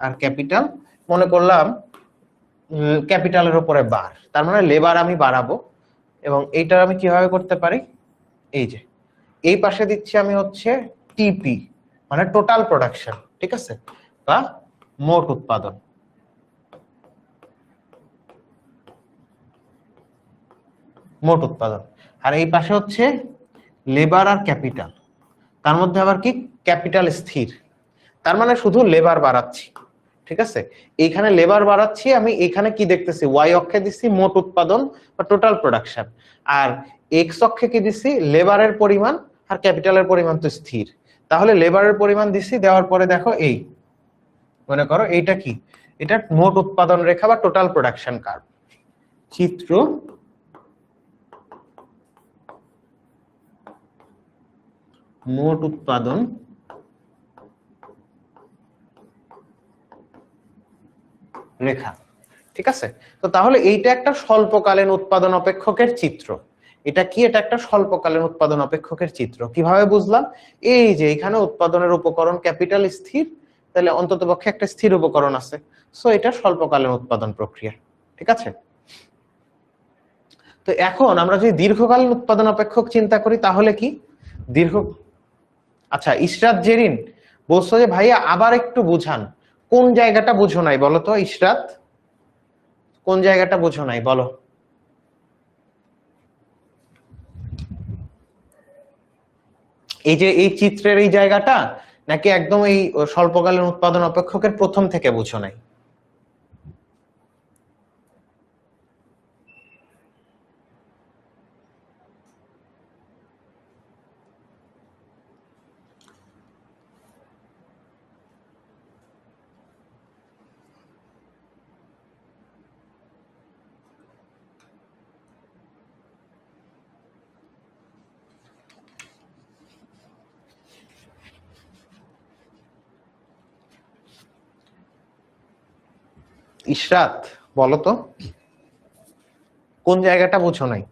আর ক্যাপিটাল। মনে করলাম ক্যাপিটালের উপরে বার, তার মানে লেবার আমি বাড়াবো, এবং এইটা আমি কিভাবে করতে পারি, এই যে এই পাশে দিচ্ছি আমি হচ্ছে টিপি মানে টোটাল প্রোডাকশন, ঠিক আছে, বা মোট উৎপাদন। মোট উৎপাদন আর এই পাশে হচ্ছে লেবার আর ক্যাপিটাল, তার মধ্যে আবার কি ক্যাপিটাল স্থির, তার মানে শুধু লেবার বাড়াচ্ছি, ঠিক আছে। এইখানে লেবার বাড়াচ্ছি আমি, এখানে কি দেখতেছি ওয়াই অক্ষে দিচ্ছি মোট উৎপাদন বা টোটাল প্রোডাকশন, আর এক্স অক্ষে কি দিচ্ছি লেবারের পরিমাণ, আর ক্যাপিটালের পরিমাণ তো স্থির। তাহলে লেবারের পরিমাণ দিচ্ছি, দেওয়ার পরে দেখো এই মনে করো এইটা কি, এটা মোট উৎপাদন রেখা বা টোটাল প্রোডাকশন কার্ভ। চিত্র মোট উৎপাদন রেখা, ঠিক আছে। তো তাহলে এইটা একটা স্বল্পকালীন উৎপাদন অপেক্ষকের চিত্র। এটা কি, এটা একটা স্বল্পকালীন উৎপাদন অপেক্ষকের চিত্র। কিভাবে বুঝলাম, এই যে এখানে উৎপাদনের উপকরণ ক্যাপিটাল স্থির, তাহলে অন্ততপক্ষে একটা স্থির উপকরণ আছে, সো এটা স্বল্পকালীন উৎপাদন প্রক্রিয়া, ঠিক আছে। তো এখন আমরা যদি দীর্ঘকালীন উৎপাদন অপেক্ষক চিন্তা করি তাহলে কি দীর্ঘ আচ্ছা ইশরাত জেরিন বলছো যে ভাইয়া আবার একটু বুঝান, কোন জায়গাটা বুঝো নাই বলো তো ইশরাত, কোন জায়গাটা বুঝো নাই বলো। এই যে এই চিত্রের এই জায়গাটা, নাকি একদম এই স্বল্পকালীন উৎপাদন অপেক্ষকের প্রথম থেকে বুঝো নাই? ইশরাত বলো তো কোন জায়গাটা বুঝো নাই?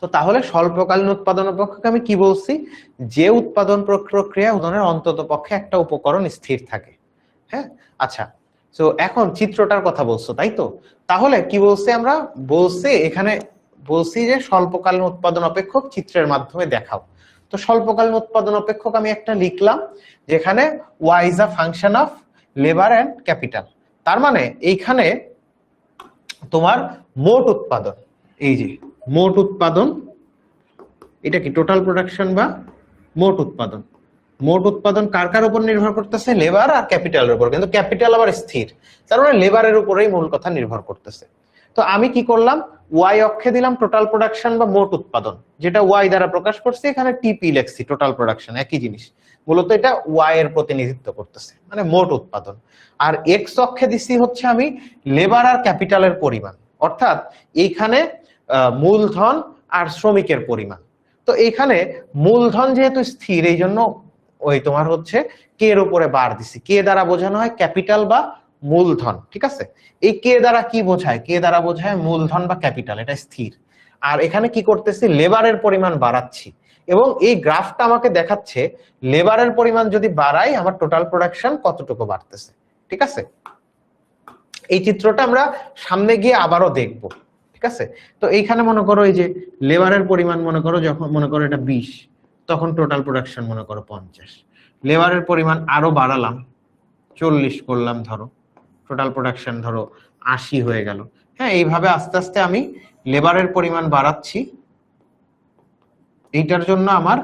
তো তাহলে স্বল্পকালীন উৎপাদন অপেক্ষক আমি কি বলছি, যে উৎপাদন প্রক্রিয়া উৎপাদনের অন্তত পক্ষে একটা উপকরণ স্থির থাকে। হ্যাঁ আচ্ছা, তো এখন চিত্রটার কথা বলছো তাই তো, তাহলে কি বলছি আমরা, বলছি এখানে বলছি যে স্বল্পকালীন উৎপাদন অপেক্ষক চিত্রের মাধ্যমে দেখাও। তো স্বল্পকালীন উৎপাদন অপেক্ষক আমি একটা লিখলাম যেখানে y is a function of labour and capital. তার মানে এইখানে তোমার মোট উৎপাদন, এই যে মোট উৎপাদন, এটা কি টোটাল প্রোডাকশন বা মোট উৎপাদন, মোট উৎপাদন কার কার উপর নির্ভর করতেছে, লেবার আর ক্যাপিটালের উপর, কিন্তু ক্যাপিটাল আবার স্থির, তার মানে লেবারের উপরেই মূল কথা নির্ভর করতেছে। তো আমি কি করলাম, ওয়াই অক্ষে দিলাম টোটাল প্রোডাকশন বা মোট উৎপাদন, যেটা ওয়াই দ্বারা প্রকাশ করছি, এখানে টিপি লেখছি টোটাল প্রোডাকশন, একই জিনিস, মূলত এটা ওয়াই এর প্রতিনিধিত্ব করতেছে মানে মোট উৎপাদন। আর এক্স অক্ষে দিছি হচ্ছে আমি লেবার আর ক্যাপিটালের পরিমাণ, অর্থাৎ এইখানে মূলধন আর শ্রমিকের পরিমাণ। তো এইখানে মূলধন যেহেতু স্থির, এই জন্য ওই তোমার হচ্ছে কে এর উপরে বার দিছি, কে দ্বারা বোঝানো হয় ক্যাপিটাল বা মূলধন, ঠিক আছে। এই কে দ্বারা কি বোঝায়, কে দ্বারা বোঝায় মূলধন বা ক্যাপিটাল, এটা স্থির। আর এখানে কি করতেছি, লেবারের পরিমাণ বাড়াচ্ছি, এবং এই গ্রাফটা আমাকে দেখাচ্ছে লেবারের পরিমাণ যদি বাড়াই আমার টোটাল প্রোডাকশন কতটুকু বাড়তেছে, ঠিক আছে। এই চিত্রটা আমরা সামনে গিয়ে আবারও দেখব, ঠিক আছে। তো এইখানে মনে করো এই যে লেবারের পরিমাণ মনে করো, যখন মনে করো এটা 20, তখন টোটাল প্রোডাকশন মনে করো 50, লেবারের পরিমাণ আরো বাড়ালাম 40 করলাম ধরো, টোটাল প্রোডাকশন ধরো 80 হয়ে গেল। হ্যাঁ এইভাবে আস্তে আস্তে আমি লেবারের পরিমাণ বাড়াচ্ছি, এইটার জন্য আমার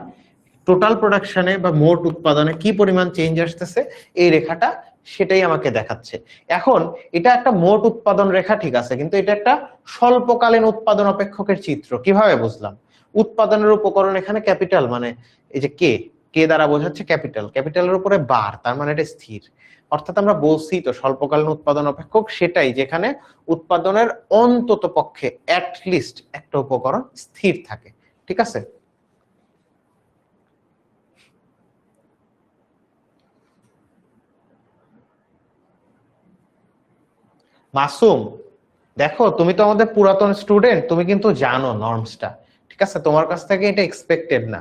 টোটাল প্রোডাকশনে বা মোট উৎপাদনে কি পরিমাণ চেঞ্জ আসতেছে এই রেখাটা সেটাই আমাকে দেখাচ্ছে। এখন এটা একটা মোট উৎপাদন রেখা, ঠিক আছে, কিন্তু এটা একটা স্বল্পকালীন উৎপাদন অপেক্ষকের চিত্র। কিভাবে বুঝলাম, উৎপাদনের উপকরণ এখানে ক্যাপিটাল, মানে এই যে কে, কে দ্বারা বোঝাচ্ছে ক্যাপিটাল, ক্যাপিটালের উপরে বার, তার মানে এটা স্থির। অর্থাৎ আমরা বলছি তো স্বল্পকালীন উৎপাদন অপেক্ষক সেটাই যেখানে উৎপাদনের অন্তত পক্ষে অ্যাটলিস্ট একটা উপকরণ স্থির থাকে, ঠিক আছে। মাসুম দেখো, তুমি তো আমাদের পুরাতন স্টুডেন্ট, তুমি কিন্তু জানো নর্মসটা, ঠিক আছে, তোমার কাছ থেকে এটা এক্সপেক্টেড না।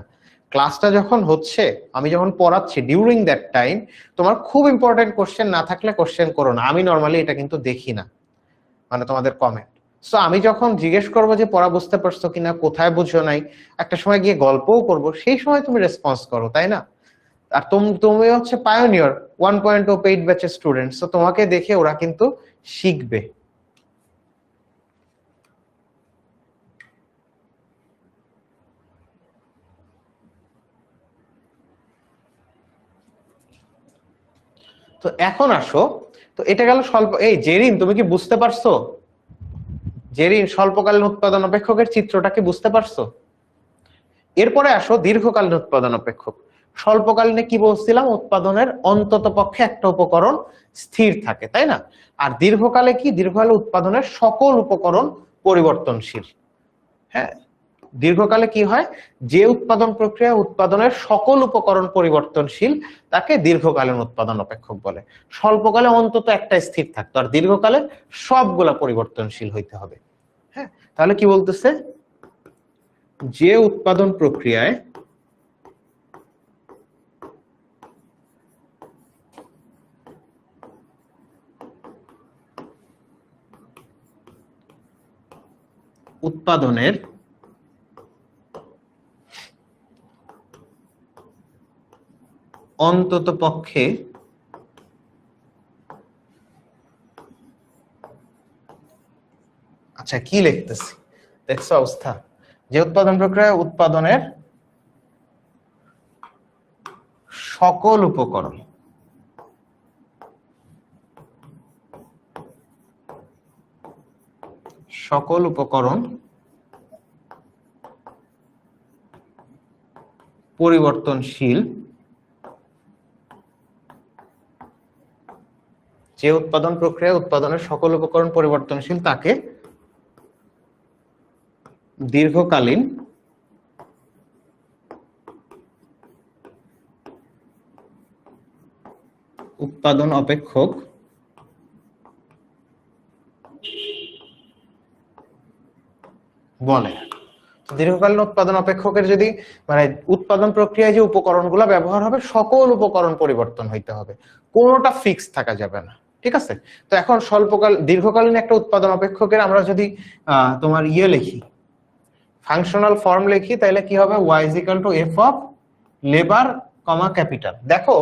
ক্লাসটা যখন হচ্ছে, আমি যখন পড়াচ্ছি ডিউরিং দ্যাট টাইম, তোমার খুব ইম্পর্টেন্ট কোশ্চেন না থাকলে কোশ্চেন করো না, আমি নর্মালি এটা কিন্তু দেখি না, মানে তোমাদের কমেন্ট। সো আমি যখন জিজ্ঞেস করবো যে পড়া বুঝতে পারছো কিনা, কোথায় বুঝো নাই, একটা সময় গিয়ে গল্পও করব, সেই সময় তুমি রেসপন্স করো, তাই না। আর তুমি হচ্ছে পায়োনিয়র 1.0 পেইড ব্যাচের স্টুডেন্ট, সো তোমাকে দেখে ওরা কিন্তু শিখবে। তো এখন আসো, তো এটা গেল স্বল্প, এই জেরিন তুমি কি বুঝতে পারছো, জেরিন স্বল্পকালীন উৎপাদন অপেক্ষকের চিত্রটা কি বুঝতে পারছো? এরপরে আসো দীর্ঘকালীন উৎপাদন অপেক্ষক। স্বল্পকালীনে কি বলছিলাম, উৎপাদনের অন্তত পক্ষে একটা উপকরণ স্থির থাকে, তাই না। আর দীর্ঘকালে কি, দীর্ঘকালে উৎপাদনের সকল উপকরণ পরিবর্তনশীল। হ্যাঁ, দীর্ঘকালে কি হয়, যে উৎপাদন প্রক্রিয়া উৎপাদনের সকল উপকরণ পরিবর্তনশীল তাকে দীর্ঘকালীন উৎপাদন অপেক্ষক বলে। স্বল্পকালে অন্তত একটা স্থির থাকতো, আর দীর্ঘকালে সবগুলা পরিবর্তনশীল হইতে হবে। হ্যাঁ, তাহলে কি বলতেছে, যে উৎপাদন প্রক্রিয়ায় উৎপাদনের অন্তত পক্ষে আচ্ছা কি লিখতেছি দেখছো অবস্থা, যে উৎপাদন প্রক্রিয়া উৎপাদনের সকল উপকরণ পরিবর্তনশীল, যে উৎপাদন প্রক্রিয়া উৎপাদনের সকল উপকরণ পরিবর্তনশীল তাকে দীর্ঘকালীন উৎপাদন অপেক্ষক বলে। দীর্ঘকালীন উৎপাদন অপেক্ষকের যদি মানে উৎপাদন প্রক্রিয়ায় যে উপকরণগুলো ব্যবহার হবে সকল উপকরণ পরিবর্তন হইতে হবে, কোনোটা ফিক্স থাকা যাবে না, ঠিক আছে। তো এখন দীর্ঘকালীন একটা উৎপাদন অপেক্ষকের আমরা যদি তোমার লিখি, ফাংশনাল ফর্ম লিখি, তাহলে কি হবে, y = f of labour comma capital. দেখো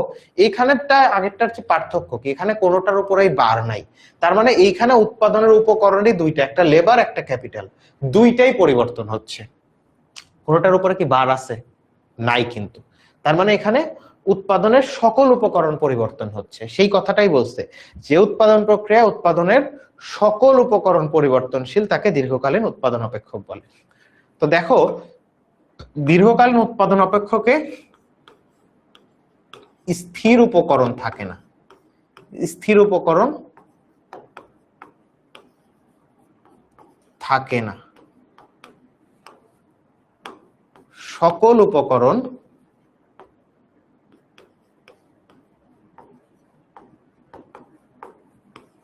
এইখানেরটা আগেরটার চেয়ে পার্থক্য কি, এখানে কোনোটার উপরেই বার নাই, তার মানে এইখানে উৎপাদনের উপকরণই দুইটা, একটা লেবার একটা ক্যাপিটাল, দুইটাই পরিবর্তন হচ্ছে। কোনোটার উপরে কি বার আছে? নাই কিন্তু, তার মানে এখানে উৎপাদনের সকল উপকরণ পরিবর্তন হচ্ছে, সেই কথাটাই বলছে যে উৎপাদন প্রক্রিয়া উৎপাদনের সকল উপকরণ পরিবর্তনশীল তাকে দীর্ঘকালীন উৎপাদন অপেক্ষক বলে। তো দেখো দীর্ঘকালীন উৎপাদন অপেক্ষকে স্থির উপকরণ থাকে না, স্থির উপকরণ থাকে না, সকল উপকরণ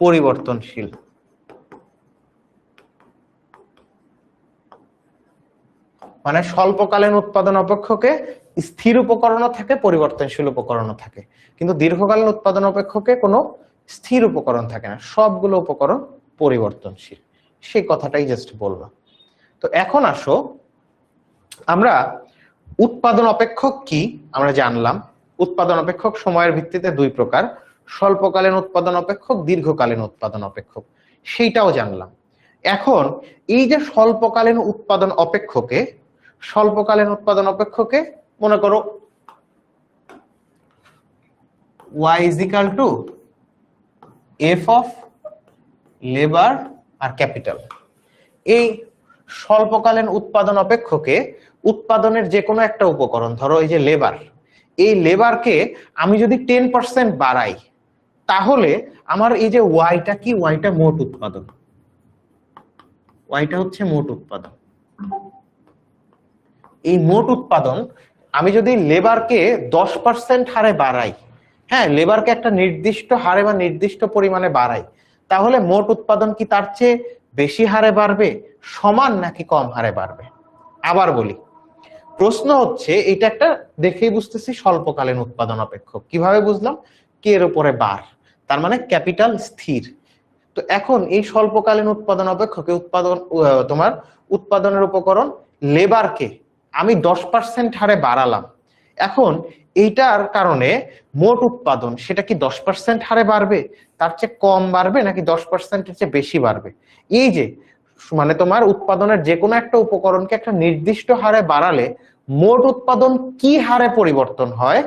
পরিবর্তনশীল। মানে স্বল্পকালীন উৎপাদন অপেক্ষকে স্থির উপকরণও থাকে পরিবর্তনশীল উপকরণও থাকে, কিন্তু দীর্ঘকালীন উৎপাদন অপেক্ষকে কোনো স্থির উপকরণ থাকে না, সবগুলো উপকরণ পরিবর্তনশীল, সেই কথাটাই জাস্ট বললাম। তো এখন আসো আমরা উৎপাদন অপেক্ষক কি আমরা জানলাম। উৎপাদন অপেক্ষক সময়ের ভিত্তিতে দুই প্রকার, স্বল্পকালীন উৎপাদন অপেক্ষক, দীর্ঘকালীন উৎপাদন অপেক্ষক, সেইটাও জানলাম। এখন এই যে স্বল্পকালীন উৎপাদন অপেক্ষকে মনে করো y = f অফ লেবার আর ক্যাপিটাল। এই স্বল্পকালীন উৎপাদন অপেক্ষকে উৎপাদনের যে কোনো একটা উপকরণ, ধরো এই যে লেবার, এই লেবারকে আমি যদি 10% বাড়াই তাহলে আমার এই যে ওয়াইটা কি, ওয়াইটা মোট উৎপাদন, ওয়াইটা হচ্ছে মোট উৎপাদন। এই মোট উৎপাদন আমি যদি লেবারকে 10% হারে বাড়াই, হ্যাঁ লেবারকে একটা নির্দিষ্ট হারে বা নির্দিষ্ট পরিমাণে বাড়াই, তাহলে মোট উৎপাদন কি তার চেয়ে বেশি হারে বাড়বে, সমান নাকি কম হারে বাড়বে? আবার বলি, প্রশ্ন হচ্ছে এটা একটা দেখেই বুঝতেছি স্বল্পকালীন উৎপাদন অপেক্ষক, কিভাবে বুঝলাম, কে এর উপরে বার, তার মানে ক্যাপিটাল স্থির। তো এখন এই স্বল্পকালীন উৎপাদন অপেক্ষকে তোমার উৎপাদনের উপকরণ লেবারকে আমি 10% হারে বাড়ালাম, এখন এইটার কারণে মোট উৎপাদন সেটা কি 10% হারে বাড়বে, তার চেয়ে কম বাড়বে নাকি 10%-এর চেয়ে বেশি বাড়বে? এই যে মানে তোমার উৎপাদনের যে কোনো একটা উপকরণকে একটা নির্দিষ্ট হারে বাড়ালে মোট উৎপাদন কি হারে পরিবর্তন হয়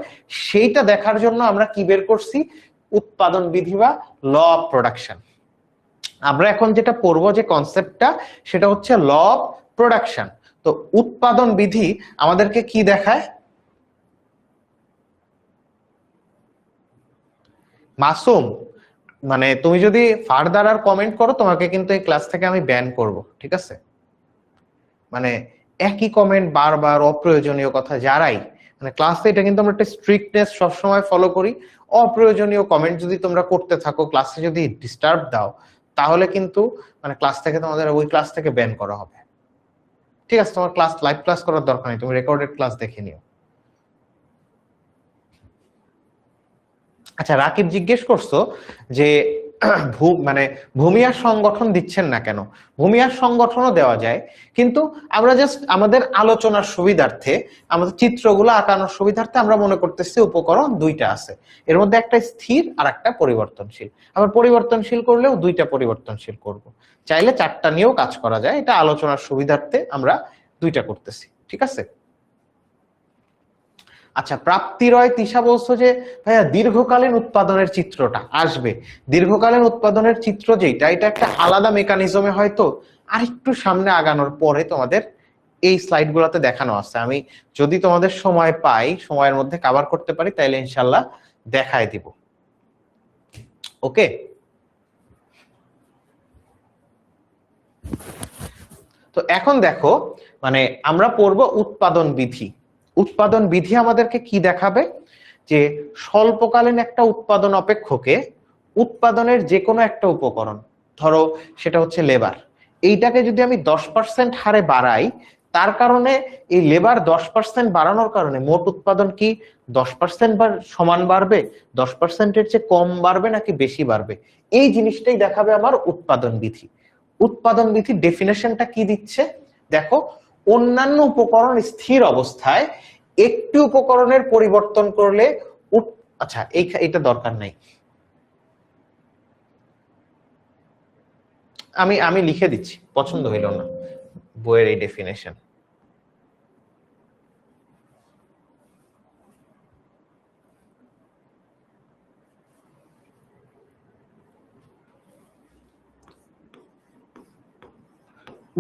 সেইটা দেখার জন্য আমরা কি বের করছি, উৎপাদন বিধি বা ল অফ প্রোডাকশন। আমরা এখন যেটা পড়বো যে কনসেপ্টটা সেটা হচ্ছে ল অফ প্রোডাকশন। তো উৎপাদন বিধি আমাদেরকে কি দেখায়? মাসুম, মানে তুমি যদি ফার্দার আর কমেন্ট করো তোমাকে কিন্তু এই ক্লাস থেকে আমি ব্যান করব, ঠিক আছে? মানে একই কমেন্ট বারবার অপ্রয়োজনীয় কথা, যারাই মানে ক্লাসে, এটা কিন্তু আমরা একটা স্ট্রিক্টনেস সবসময় ফলো করি, অপ্রয়োজনীয় কমেন্ট যদি তোমরা করতে থাকো, ক্লাসে যদি ডিস্টার্ব দাও, তাহলে কিন্তু মানে ক্লাস থেকে তোমাদের ওই ক্লাস থেকে ব্যান করা হবে, ঠিক আছে? তোমার ক্লাস লাইভ ক্লাস করার দরকার নেই, তুমি রেকর্ডেড ক্লাস দেখে নিও। আচ্ছা রাকিব জিজ্ঞেস করছো যে মানে ভূমিহার সংগঠন দিচ্ছেন না কেন? ভূমিহার সংগঠনও দেওয়া যায়, কিন্তু আমরা জাস্ট আমাদের আলোচনার সুবিধার্থে, আমাদের চিত্রগুলো আঁকানোর সুবিধার্থে আমরা মনে করতেছি উপকরণ দুইটা আছে, এর মধ্যে একটা স্থির আর একটা পরিবর্তনশীল। আবার পরিবর্তনশীল করলেও দুইটা পরিবর্তনশীল করব, চাইলে চারটা নিয়েও কাজ করা যায়, এটা আলোচনার সুবিধার্থে আমরা দুইটা করতেছি, ঠিক আছে? আচ্ছা, প্রাপ্তিরয় তিশা বলছো যে ভাইয়া দীর্ঘকালীন উৎপাদনের চিত্রটা আসবে। দীর্ঘকালীন উৎপাদনের চিত্র যেটা, এটা একটা আলাদা মেকানিজমে হয়তো আরেকটু সামনে আগানোর পরে তোমাদের এই স্লাইড গুলোতে দেখানো আছে। আমি যদি তোমাদের সময় পাই, সময়ের মধ্যে কভার করতে পারি, তাইলে ইনশাল্লাহ দেখায় দিব। ওকে, তো এখন দেখো, মানে আমরা পড়বো উৎপাদন বিধি। উৎপাদন বিধি আমাদেরকে কি দেখাবে, যে স্বল্পকালীন একটা উৎপাদন অপেক্ষকে উৎপাদনের যে কোনো একটা উপকরণ, ধরো সেটা হচ্ছে লেবার, এইটাকে যদি আমি 10% হারে বাড়াই, তার কারণে এই লেবার 10% বাড়ানোর কারণে মোট উৎপাদন কি 10% সমান বাড়বে, 10%-এর চেয়ে কম বাড়বে নাকি বেশি বাড়বে, এই জিনিসটাই দেখাবে আমার উৎপাদন বিধি। উৎপাদন বিধির ডেফিনেশনটা কি দিচ্ছে দেখো, অন্যান্য উপকরণ স্থির অবস্থায় একটি উপকরণের পরিবর্তন করলে আচ্ছা এইটা দরকার নাই, আমি লিখে দিচ্ছি, পছন্দ হইল না বইয়ের এই ডেফিনেশন।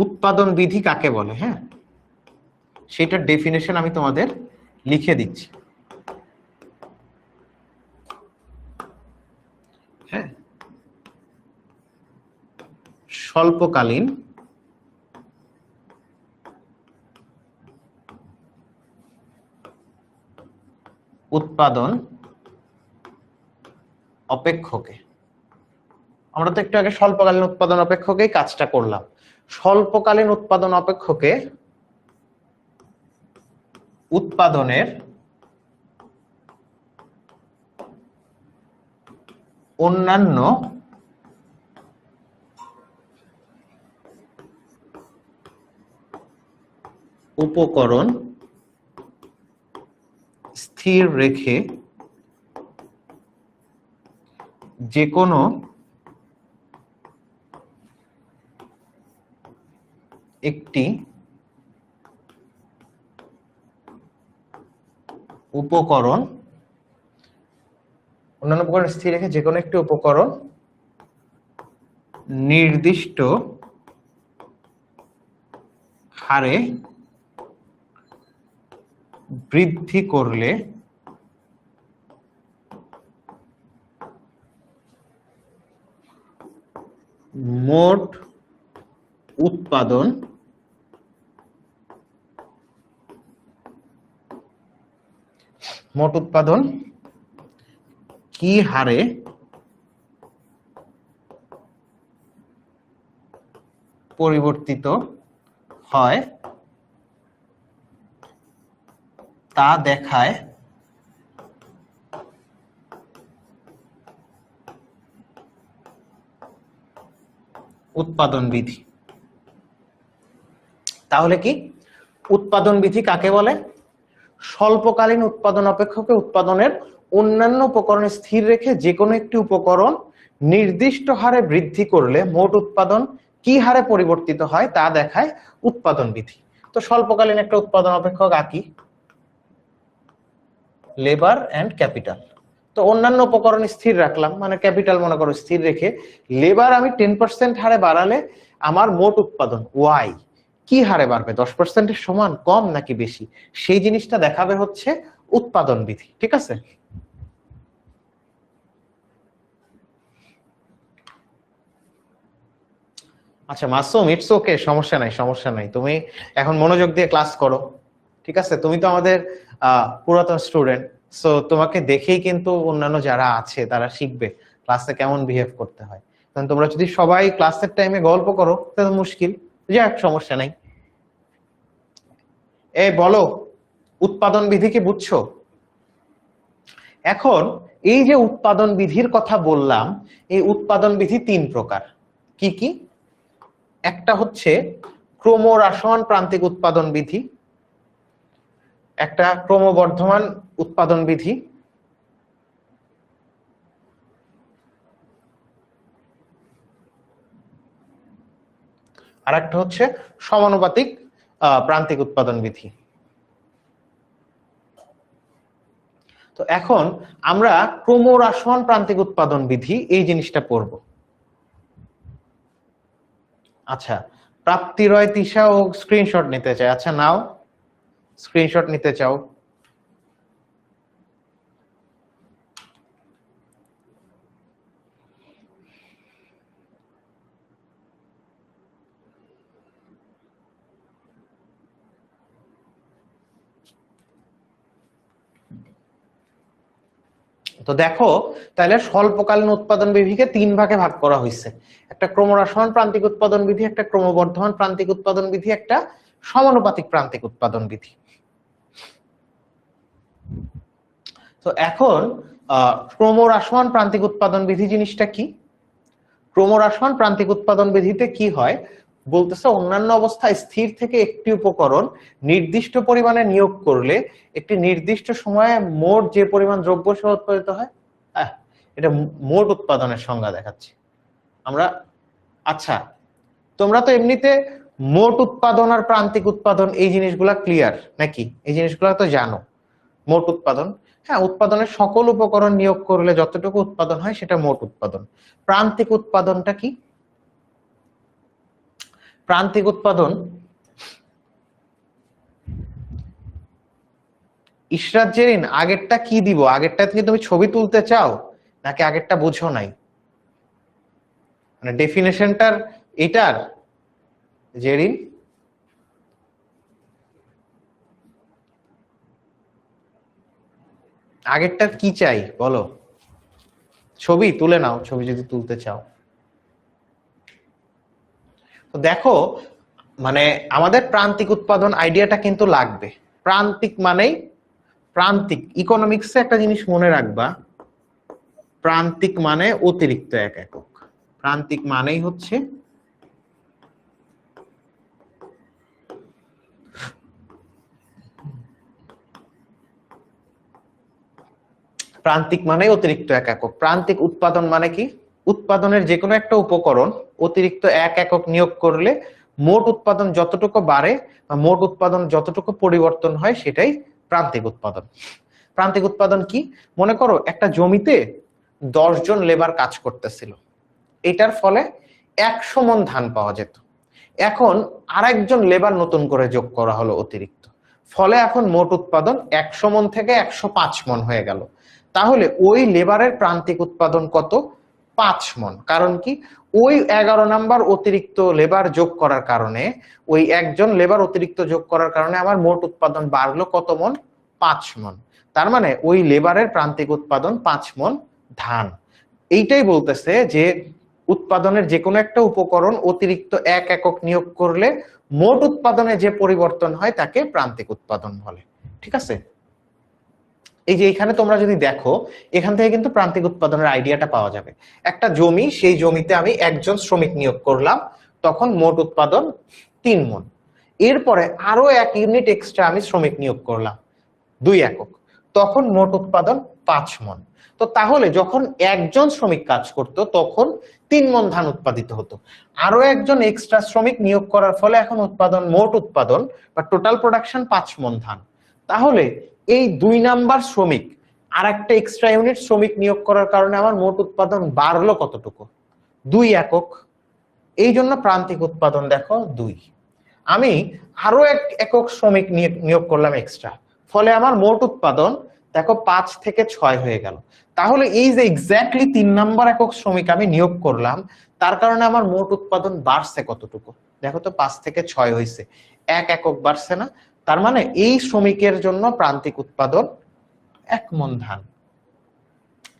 উৎপাদন বিধি কাকে বলে, হ্যাঁ সেটার ডেফিনেশন আমি তোমাদের লিখে দিচ্ছি। হ্যাঁ, স্বল্পকালীন উৎপাদন অপেক্ষকে, আমরা তো একটু আগে স্বল্পকালীন উৎপাদন অপেক্ষকেই কাজটা করলাম। স্বল্পকালীন উৎপাদন অপেক্ষকে উৎপাদনের অন্যান্য উপকরণ স্থির রেখে যে কোনো একটি উপকরণ, অন্যান্য উপকরণ স্থির রেখে যে কোনো একটি উপকরণ নির্দিষ্ট হারে বৃদ্ধি করলে মোট উৎপাদন কি হারে পরিবর্তিত হয় তা দেখায় উৎপাদন বিধি। তাহলে কি উৎপাদন বিধি কাকে বলে? স্বল্পকালীন উৎপাদন অপেক্ষকে উৎপাদনের অন্যান্য উপকরণ স্থির রেখে যে কোনো একটি উপকরণ নির্দিষ্ট হারে বৃদ্ধি করলে মোট উৎপাদন কি হারে পরিবর্তিত হয় তা দেখায় উৎপাদন বিধি। তো স্বল্পকালীন একটা উৎপাদন অপেক্ষক আঁকি, লেবার এন্ড ক্যাপিটাল। তো অন্যান্য উপকরণ স্থির রাখলাম, মানে ক্যাপিটাল মনে করো স্থির রেখে, লেবার আমি 10% হারে বাড়ালে আমার মোট উৎপাদন ওয়াই কি হারে বাড়বে, 10%-এর সমান, কম নাকি বেশি, সেই জিনিসটা দেখাবে হচ্ছে উৎপাদন বিধি। ঠিক আছে, আচ্ছা মাসুম, ইটস ওকে, সমস্যা নাই সমস্যা নাই, তুমি এখন মনোযোগ দিয়ে ক্লাস করো। ঠিক আছে, তুমি তো আমাদের পুরাতন স্টুডেন্ট, সো তোমাকে দেখেই কিন্তু অন্যান্য যারা আছে তারা শিখবে ক্লাসে কেমন বিহেভ করতে হয়। কারণ তোমরা যদি সবাই ক্লাসের টাইমে গল্প করো তাহলে মুশকিল, যাক সমস্যা নাই। বলো উৎপাদন বিধি কি বুঝছো? এখন এই যে উৎপাদন বিধির কথা বললাম, এই উৎপাদন বিধি 3 প্রকার। কি কি? একটা হচ্ছে ক্রমহ্রাসমান প্রান্তিক উৎপাদন বিধি, একটা ক্রমবর্ধমান উৎপাদন বিধি, আর একটা হচ্ছে সমানুপাতিক প্রান্তিক উৎপাদন বিধি। তো এখন আমরা ক্রমহ্রাসমান প্রান্তিক উৎপাদন বিধি এই জিনিসটা পড়ব। আচ্ছা, প্রাপ্তিরয় তিশা ও স্ক্রিনশট নিতে চাই। আচ্ছা নাও, স্ক্রিনশট নিতে চাও? তো দেখো, তাহলে স্বল্পকালীন উৎপাদন বিধিকে 3 ভাগে ভাগ করা হয়েছে। একটা ক্রমহ্রাসমান প্রান্তিক উৎপাদন বিধি, একটা ক্রমবর্ধমান প্রান্তিক উৎপাদন বিধি, একটা সমানুপাতিক প্রান্তিক উৎপাদন বিধি। তো এখন ক্রমহ্রাসমান প্রান্তিক উৎপাদন বিধি জিনিসটা কি? ক্রমহ্রাসমান প্রান্তিক উৎপাদন বিধিতে কি হয় বলতেছে, অন্যান্য অবস্থায় স্থির থেকে একটি উপকরণ নির্দিষ্ট পরিমাণে নিয়োগ করলে একটি নির্দিষ্ট সময়ে মোট যে পরিমাণ দ্রব্য সহ উৎপাদিত হয়, এটা মোট উৎপাদনের সংজ্ঞা দেখাচ্ছে আমরা। আচ্ছা, তোমরা তো এমনিতে মোট উৎপাদন আর প্রান্তিক উৎপাদন এই জিনিসগুলা ক্লিয়ার নাকি? এই জিনিসগুলা তো জানো। মোট উৎপাদন, হ্যাঁ, উৎপাদনের সকল উপকরণ নিয়োগ করলে যতটুকু উৎপাদন হয় সেটা মোট উৎপাদন। প্রান্তিক উৎপাদনটা কি? প্রান্তিক উৎপাদন, ইশরাত জেরিন, আগেরটা কি দিব? আগেরটা থেকে তুমি ছবি তুলতে চাও নাকি আগেরটা বুঝো নাই? মানে ডেফিনেশনটার এটার জেরিন, আগেরটা কি চাই বলো? ছবি তুলে নাও, ছবি যদি তুলতে চাও। তো দেখো, মানে আমাদের প্রান্তিক উৎপাদন আইডিয়াটা কিন্তু লাগবে। প্রান্তিক মানেই, প্রান্তিক ইকোনমিক্সে একটা জিনিস মনে রাখবা, প্রান্তিক মানে অতিরিক্ত এক একক। প্রান্তিক মানেই হচ্ছে প্রান্তিক মানে অতিরিক্ত এক একক। প্রান্তিক উৎপাদন মানে কি? উৎপাদনের যে কোনো একটা উপকরণ অতিরিক্ত এক একক নিয়োগ করলে মোট উৎপাদন যতটুকু বাড়ে বা মোট উৎপাদন যতটুকু পরিবর্তন হয় সেটাই প্রান্তিক উৎপাদন। প্রান্তিক উৎপাদন কি? মনে করো একটা জমিতে 10 জন লেবার কাজ করতেছিল, এটার ফলে 100 মণ ধান পাওয়া যেত। এখন আরেকজন লেবার নতুন করে যোগ করা হলো অতিরিক্ত, ফলে এখন মোট উৎপাদন 100 মণ থেকে 105 মণ হয়ে গেল। তাহলে ওই লেবারের প্রান্তিক উৎপাদন কত? 5 মণ। কারণ কি? ওই 11 নাম্বার অতিরিক্ত লেবার যোগ করার কারণে, ওই একজন লেবার অতিরিক্ত যোগ করার কারণে আমার মোট উৎপাদন বাড়লো কত মণ? 5 মণ। তার মানে ওই লেবারের প্রান্তিক উৎপাদন 5 মণ ধান। এইটাই বলতেছে যে উৎপাদনের যে কোনো একটা উপকরণ অতিরিক্ত এক একক নিয়োগ করলে মোট উৎপাদনে যে পরিবর্তন হয় তাকে প্রান্তিক উৎপাদন বলে। ঠিক আছে? এই যে এখানে তোমরা যদি দেখো, এখান থেকে কিন্তু প্রান্তিক উৎপাদনের আইডিয়াটা পাওয়া যাবে। একটা জমি, সেই জমিতে আমি একজন শ্রমিক নিয়োগ করলাম, তখন মোট উৎপাদন 3 মণ। এরপরে আরো 1 ইউনিট এক্সট্রা আমি শ্রমিক নিয়োগ করলাম 2 একক, তখন মোট উৎপাদন 5 মণ। তো তাহলে যখন একজন শ্রমিক কাজ করত তখন 3 মণ ধান উৎপাদিত হতো। আরো একজন এক্সট্রা শ্রমিক নিয়োগ করার ফলে এখন উৎপাদন, মোট উৎপাদন বা টোটাল প্রোডাকশন 5 মণ ধান। তাহলে এই 2 নাম্বার শ্রমিক আর একটা এক্সট্রা ইউনিট শ্রমিক নিয়োগ করার কারণে আমার মোট উৎপাদন বাড়লো কতটুকু? 2 একক। এই জন্য প্রান্তিক উৎপাদন দেখো 2। আমি আরো 1 একক শ্রমিক নিয়োগ করলাম এক্সট্রা, ফলে আমার মোট উৎপাদন দেখো 5 থেকে 6 হয়ে গেল। তাহলে এই যে এক্স্যাক্টলি 3 নাম্বার একক শ্রমিক আমি নিয়োগ করলাম, তার কারণে আমার মোট উৎপাদন বাড়ছে কতটুকু? দেখো তো, 5 থেকে 6 হয়েছে, 1 একক বাড়ছে না? তার মানে এই শ্রমিকের জন্য প্রান্তিক উৎপাদন 1 মণ ধান।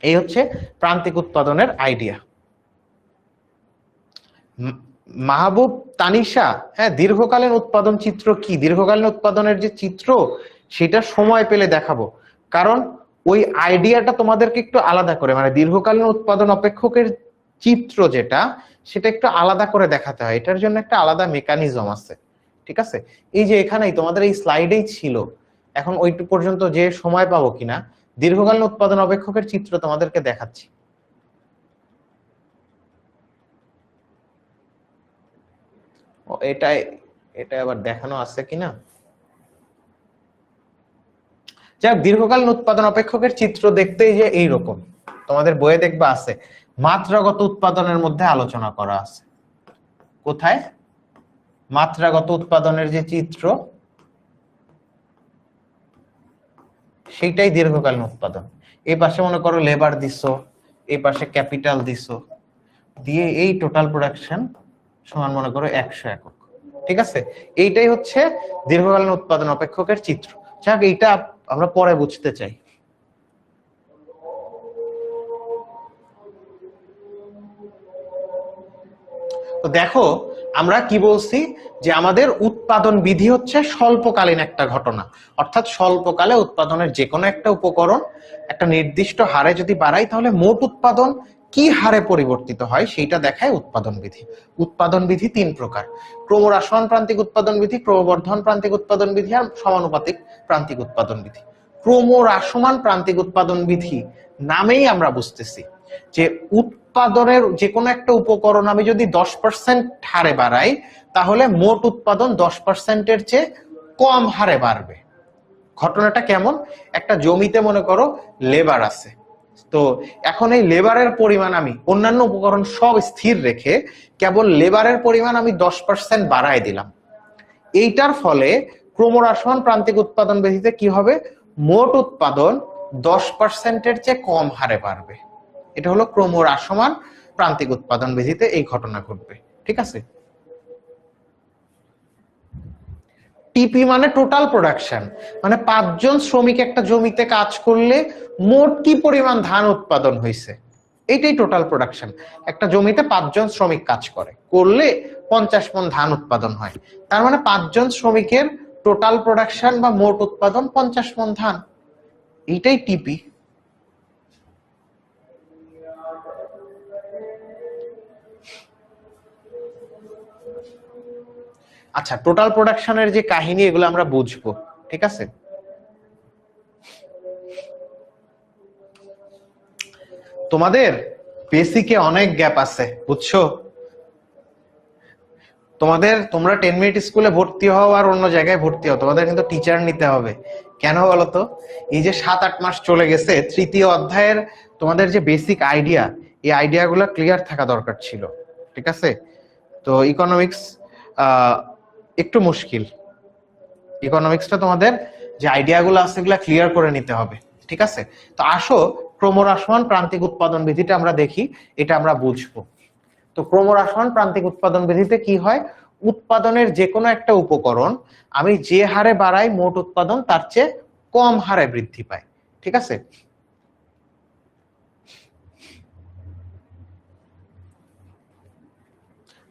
এই হচ্ছে প্রান্তিক উৎপাদনের আইডিয়া। মাহবুব তানিশা, হ্যাঁ, দীর্ঘকালীন উৎপাদন চিত্র কি? দীর্ঘকালীন উৎপাদনের যে চিত্র সেটা সময় পেলে দেখাবো, কারণ ওই আইডিয়াটা তোমাদেরকে একটু আলাদা করে, মানে দীর্ঘকালীন উৎপাদন অপেক্ষকের চিত্র যেটা, সেটা একটু আলাদা করে দেখাতে হয়। এটার জন্য একটা আলাদা মেকানিজম আছে, ঠিক আছে? এই যে এখানেই তোমাদের এই স্লাইডেই ছিল, এখন ওইটু পর্যন্ত যে সময় পাবো কিনা দীর্ঘকালীন উৎপাদন অপেক্ষকের চিত্র তোমাদেরকে দেখাচ্ছি। ও এটাই, এটা আবার দেখানো আছে কিনা, যাক দীর্ঘকালীন উৎপাদন অপেক্ষকের চিত্র দেখতেই যে এইরকম, তোমাদের বইয়ে দেখবা আছে, মাত্রাগত উৎপাদনের মধ্যে আলোচনা করা আছে। কোথায়? মাত্রাগত উৎপাদনের যে চিত্র, সেইটাই দীর্ঘকালীন উৎপাদন। এই পাশে মনে করো লেবার দিছো, এই পাশে ক্যাপিটাল দিছো, দিয়ে এই টোটাল প্রোডাকশন সমান মনে করো 100 একক, ঠিক আছে? এইটাই হচ্ছে দীর্ঘকালীন উৎপাদন অপেক্ষকের চিত্র। যাক এইটা আমরা পরে বুঝতে চাই। তো দেখো আমরা কি বলছি, যে আমাদের উৎপাদন বিধি হচ্ছে স্বল্পকালীন একটা ঘটনা, অর্থাৎ স্বল্পকালে উৎপাদনের যে কোনো একটা উপকরণ একটা নির্দিষ্ট হারে যদি বাড়াই, তাহলে মোট উৎপাদন কি হারে পরিবর্তিত হয় সেইটা দেখায় উৎপাদন বিধি। উৎপাদন বিধি 3 প্রকার: ক্রমহ্রাসমান প্রান্তিক উৎপাদন বিধি, ক্রমবর্ধমান প্রান্তিক উৎপাদন বিধি আর সমানুপাতিক প্রান্তিক উৎপাদন বিধি। ক্রমহ্রাসমান প্রান্তিক উৎপাদন বিধি নামেই আমরা বুঝতেছি যে উৎপাদনের যে কোনো একটা উপকরণ আমি যদি 10% হারে বাড়াই, তাহলে মোট উৎপাদন 10%-এর চেয়ে কম হারে বাড়বে। ঘটনাটা কেমন? একটা জমিতে মনে করো লেবার আছে, তো এখন এই লেবারের পরিমাণ আমি অন্যান্য উপকরণ সব স্থির রেখে কেবল লেবারের পরিমাণ আমি 10% বাড়ায় দিলাম। এইটার ফলে ক্রমহ্রাসমান প্রান্তিক উৎপাদন বিধিতে কি হবে? মোট উৎপাদন 10%-এর চেয়ে কম হারে বাড়বে। এটা হলো ক্রমহ্রাসমান প্রান্তিক উৎপাদন বিধিতে এই ঘটনা ঘটবে, ঠিক আছে? টিপি মানে টোটাল প্রোডাকশন, মানে 5 জন শ্রমিক একটা জমিতে কাজ করলে মোট কি পরিমাণ ধান উৎপাদন হয়েছে, এইটাই টোটাল প্রোডাকশন। একটা জমিতে 5 জন শ্রমিক কাজ করলে 50 মণ ধান উৎপাদন হয়, তার মানে 5 জন শ্রমিকের টোটাল প্রোডাকশন বা মোট উৎপাদন 50 মণ ধান, এইটাই টিপি। আচ্ছা, টোটাল প্রোডাকশনের যে কাহিনী এগুলো আমরা বুঝবো, ঠিক আছে? তোমাদের বেসিকে অনেক গ্যাপ আছে, বুঝছো? তোমরা 10 মিনিট স্কুলে ভর্তি হও আর অন্য জায়গায় ভর্তি হও, তোমাদের কিন্তু টিচার নিতে হবে। কেন বলতো? এই যে 7-8 মাস চলে গেছে, তৃতীয় অধ্যায়ের তোমাদের যে বেসিক আইডিয়া, এই আইডিয়াগুলো ক্লিয়ার থাকা দরকার ছিল, ঠিক আছে? তো ইকোনমিক্স একটু মুশকিল। ইকোনমিক্সটা তোমাদের যে আইডিয়াগুলো আছে এগুলা ক্লিয়ার করে নিতে হবে, ঠিক আছে? তো আসো ক্রমহ্রাসমান প্রান্তিক উৎপাদন বিধিটা আমরা দেখি, এটা আমরা বুঝবো। তো ক্রমহ্রাসমান প্রান্তিক উৎপাদন বিধিতে কি হয়? উৎপাদনের যে কোনো একটা উপকরণ আমি যে হারে বাড়াই, মোট উৎপাদন তার চেয়ে কম হারে বৃদ্ধি পায়, ঠিক আছে?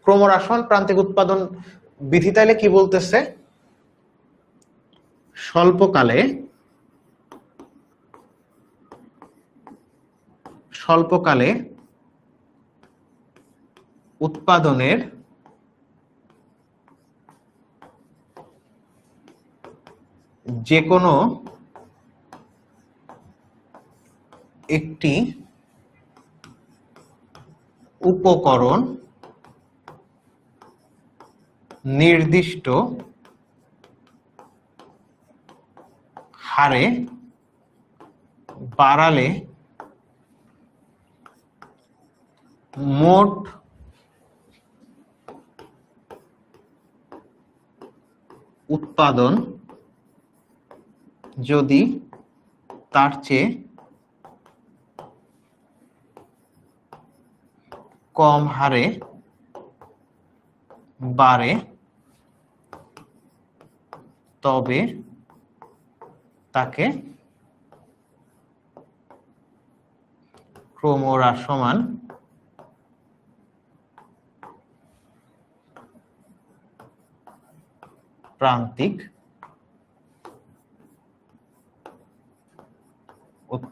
ক্রমহ্রাসমান প্রান্তিক উৎপাদন বিধি তাইলে কি বলতেছে? স্বল্পকালে উৎপাদনের যে কোনো একটি উপকরণ নির্দিষ্ট হারে বাড়ালে মোট উৎপাদন যদি তার চেয়ে কম হারে বাড়ে, তবে তাকে ক্রমহ্রাসমান প্রান্তিক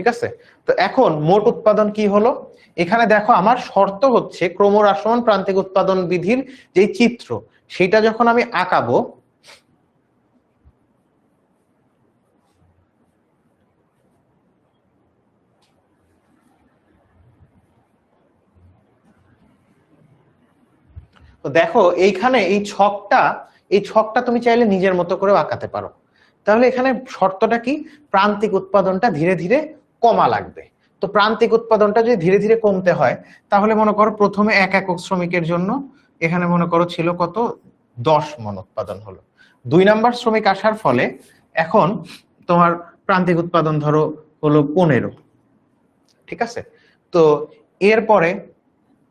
ঠিক আছে? তো এখন মোট উৎপাদন কি হলো? এখানে দেখো আমার শর্ত হচ্ছে ক্রমহ্রাসমান প্রান্তিক উৎপাদন বিধির যে চিত্র সেটা যখন আমি আঁকাবো, তো দেখো এইখানে এই ছকটা তুমি চাইলে নিজের মতো করে আঁকাতে পারো। তাহলে এখানে শর্তটা কি? প্রান্তিক উৎপাদনটা ধীরে ধীরে কমা লাগবে। তো প্রান্তিক উৎপাদনটা যদি ধীরে ধীরে কমতে হয়, তাহলে মনে করো প্রথমে এক একক শ্রমিকের জন্য এখানে মনে করো ছিল কত, 10 মণ উৎপাদন হলো। 2 নাম্বার শ্রমিক আসার ফলে এখন তোমার প্রান্তিক উৎপাদন ধরো হলো 15। ঠিক আছে? তো এরপরে